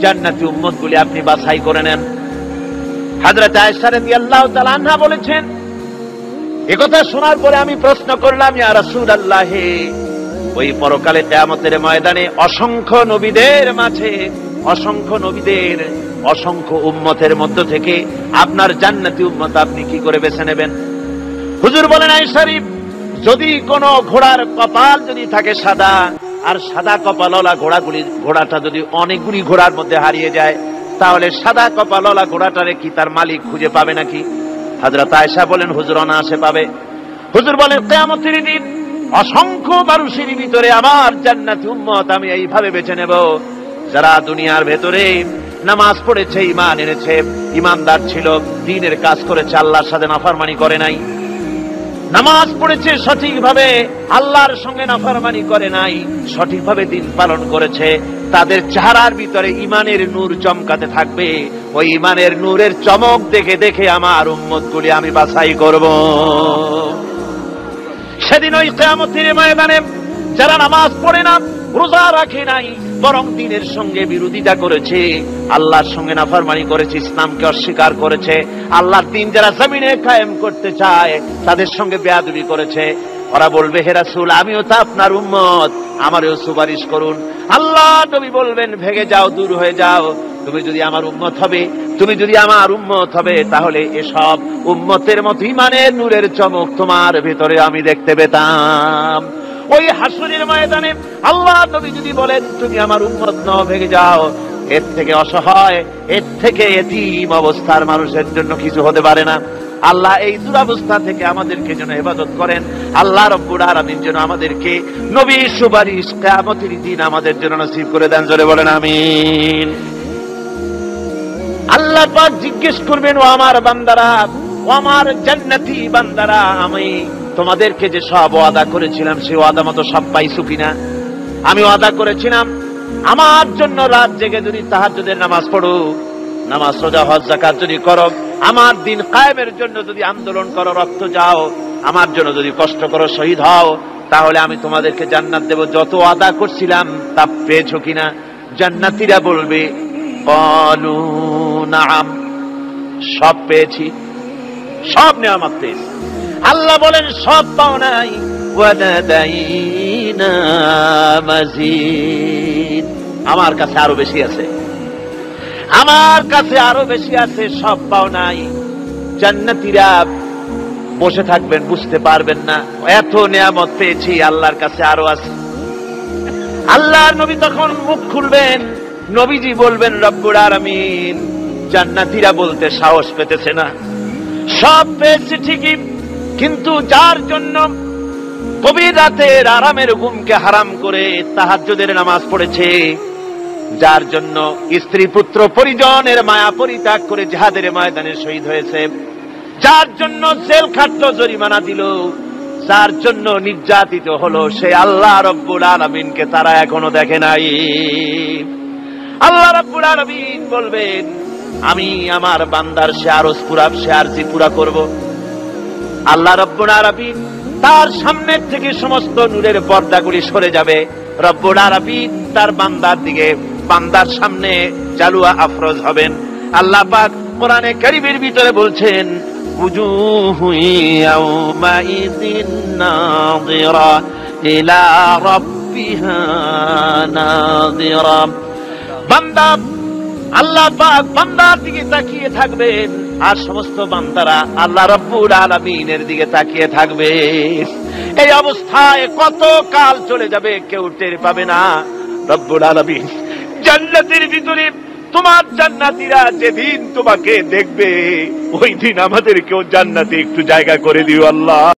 জান্নাতি উম্মতগুলি আপনি বাছাই করে নেন। হযরত আয়েশা রাদিয়াল্লাহু তাআলা আনহা বলেছেন, একথা শোনার পরে আমি প্রশ্ন করলাম, ইয়া রাসূলুল্লাহ, ওই পরকালে কিয়ামতের ময়দানে অসংখ্য নবীদের মাঝে, অসংখ্য উম্মতের মধ্য থেকে আপনার জান্নাতি উম্মত আপনি কি করে বেছে নেবেন? হুজুর বলেন, আয়েশা, যদি কোন ঘোড়ার কপাল যদি থাকে সাদা, আর সাদা কপালওয়ালা ঘোড়াটা যদি অনেকগুলি ঘোড়ার মধ্যে হারিয়ে যায়, তাহলে সাদা কপালওয়ালা ঘোড়াটারে কি তার মালিক খুঁজে পাবে নাকি? হযরত আয়েশা বলেন, হুজুর অনায়াসে পাবে। হুজুর বলেন, কিয়ামতের দিন অসংখ্য মানুষের ভিতরে আমার জান্নাতি উম্মত আমি এইভাবে বেছে নেব, যারা দুনিয়ার ভেতরে নামাজ পড়েছে, ঈমান এনেছে, ঈমানদার ছিল, দ্বীনের কাজ করেছে, আল্লাহর সাথে নাফরমানি করে নাই, নামাজ পড়েছে সঠিকভাবে, আল্লাহর সঙ্গে নাফরমানি করে নাই, সঠিকভাবে দিন পালন করেছে, তাদের চেহারার ভিতরে ঈমানের নূর চমকাতে থাকবে। ওই ঈমানের নূরের চমক দেখে দেখে আমার উম্মতগুলি আমি বাছাই করব। সেদিন ওই কিয়ামতের ময়দানে যারা নামাজ পড়ে না, রোজা রাখে নাই, বরং দিনের সঙ্গে বিরোধিতা করেছে, আল্লাহর সঙ্গে নাফরমানি করেছে, ইসলামকে অস্বীকার করেছে, আল্লাহর দ্বীন যারা জমিনে কায়েম করতে চায় তাদের সঙ্গে বেয়াদবি করেছে, ওরা বলবে, হে রাসূল, আমিও তো আপনার উম্মত, আমারও সুপারিশ করুন। আল্লাহ নবী বলবেন, ভেগে যাও, দূর হয়ে যাও, তুমি যদি আমার উম্মত হবে, তুমি যদি আমার উম্মত হবে, তাহলে এসব উম্মতের মতো ঈমানের নূরের চমক তোমার ভিতরে আমি দেখতে পেতাম। ওই হাসরের ময়দানে আল্লাহ নবী যদি বলেন, তুমি আমার উম্মত নও, ভেগে যাও, এর থেকে অসহায়, এর থেকে এতিম অবস্থার মানুষের জন্য কিছু হতে পারে না। আল্লাহ এই দুরবস্থা থেকে আমাদেরকে যেন হেফাজত করেন। আল্লাহ রব্বুল আলামিন যেন আমাদেরকে নবীর সুপারিশ কিয়ামতের দিন আমাদের জন্য নসিব করে দেন। জোরে বলেন আমিন। আল্লাহ পাক জিজ্ঞেস করবেন, ও আমার বান্দারা, ও আমার জান্নাতি বান্দারা, আমি তোমাদেরকে যে সব ওয়াদা করেছিলাম সেই ওয়াদা মতো সব পাইছো কিনা? আমি ওয়াদা করেছিলাম আমার জন্য রাত জেগে যদি তাহাজ্জুদের নামাজ পড়ো, নামাজ, রোজা, হজ, যাকাত যদি করো, আমার দিন কায়েমের জন্য যদি আন্দোলন করো, রক্ত যাও, আমার জন্য যদি কষ্ট করো, শহীদ হও, তাহলে আমি তোমাদেরকে জান্নাত দেব। যত ওয়াদা করছিলাম তা পেয়েছো কিনা? জান্নাতীরা বলবে, ক্বালু নাআম, সব পেয়েছি, সব নেয়ামত পেয়েছি। আল্লাহ বলেন, সব পাও নাই, ওয়ালাদাইনা মাজিদ, আমার কাছে আরো বেশি আছে, আমার কাছে আরো বেশি আছে, সব পাও নাই। জান্নাতীরা বসে থাকবেন, বুঝতে পারবেন না, এত নেয়ামত পেয়েছি, আল্লাহর কাছে আরো আছে। আল্লাহর নবী তখন মুখ খুলবেন, নবীজি বলবেন, রব্বুল আলামিন, জান্নাতীরা বলতে সাহস পেতেছে না, সব পেয়েছে ঠিকই, কিন্তু যার জন্য গভীর রাতের আরামের ঘুমকে হারাম করে তাহাজ্জুদের নামাজ পড়েছে, যার জন্য স্ত্রী পুত্র পরিজনের মায়া পরিত্যাগ করে জিহাদের ময়দানে শহীদ হয়েছে, যার জন্য জেল খাটল, জরিমানা দিল, যার জন্য নির্যাতিত হলো, সে আল্লাহ রব্বুল আলামিনকে তারা এখনো দেখে নাই। আল্লাহ রব্বুল আলামিন বলবেন, আমি আমার বান্দার সে আরজ পুরা, সে আরজি পুরা করব। আল্লাহ রব্বুল আলামিন তার সামনের থেকে সমস্ত নূরের পর্দাগুলি সরে যাবে, রব্বুল আলামিন তার বান্দার দিকে, বান্দার সামনে জালুয়া আফরোজ হবেন। আল্লাহ পাক কোরআনে কারীমের ভিতরে বলছেন, উজুহু ইয়াউমাইযিন নাযিরা ইলা রাব্বিহা নাযিরা। বান্দা, আল্লাহ পাক বান্দার দিকে তাকিয়ে থাকবেন, আর সমস্ত বান্দারা আল্লাহ রব্বুল আলামিনের দিকে তাকিয়ে থাকবে। এই অবস্থায় কত কাল চলে যাবে কেউ টের পাবে না। রব্বুল আলামিন জান্নাতের ভিতরে, তোমার জান্নাতীরা যেদিন তোমাকে দেখবে, ওই দিন আমাদেরকেও জান্নাতে একটু জায়গা করে দিও আল্লাহ।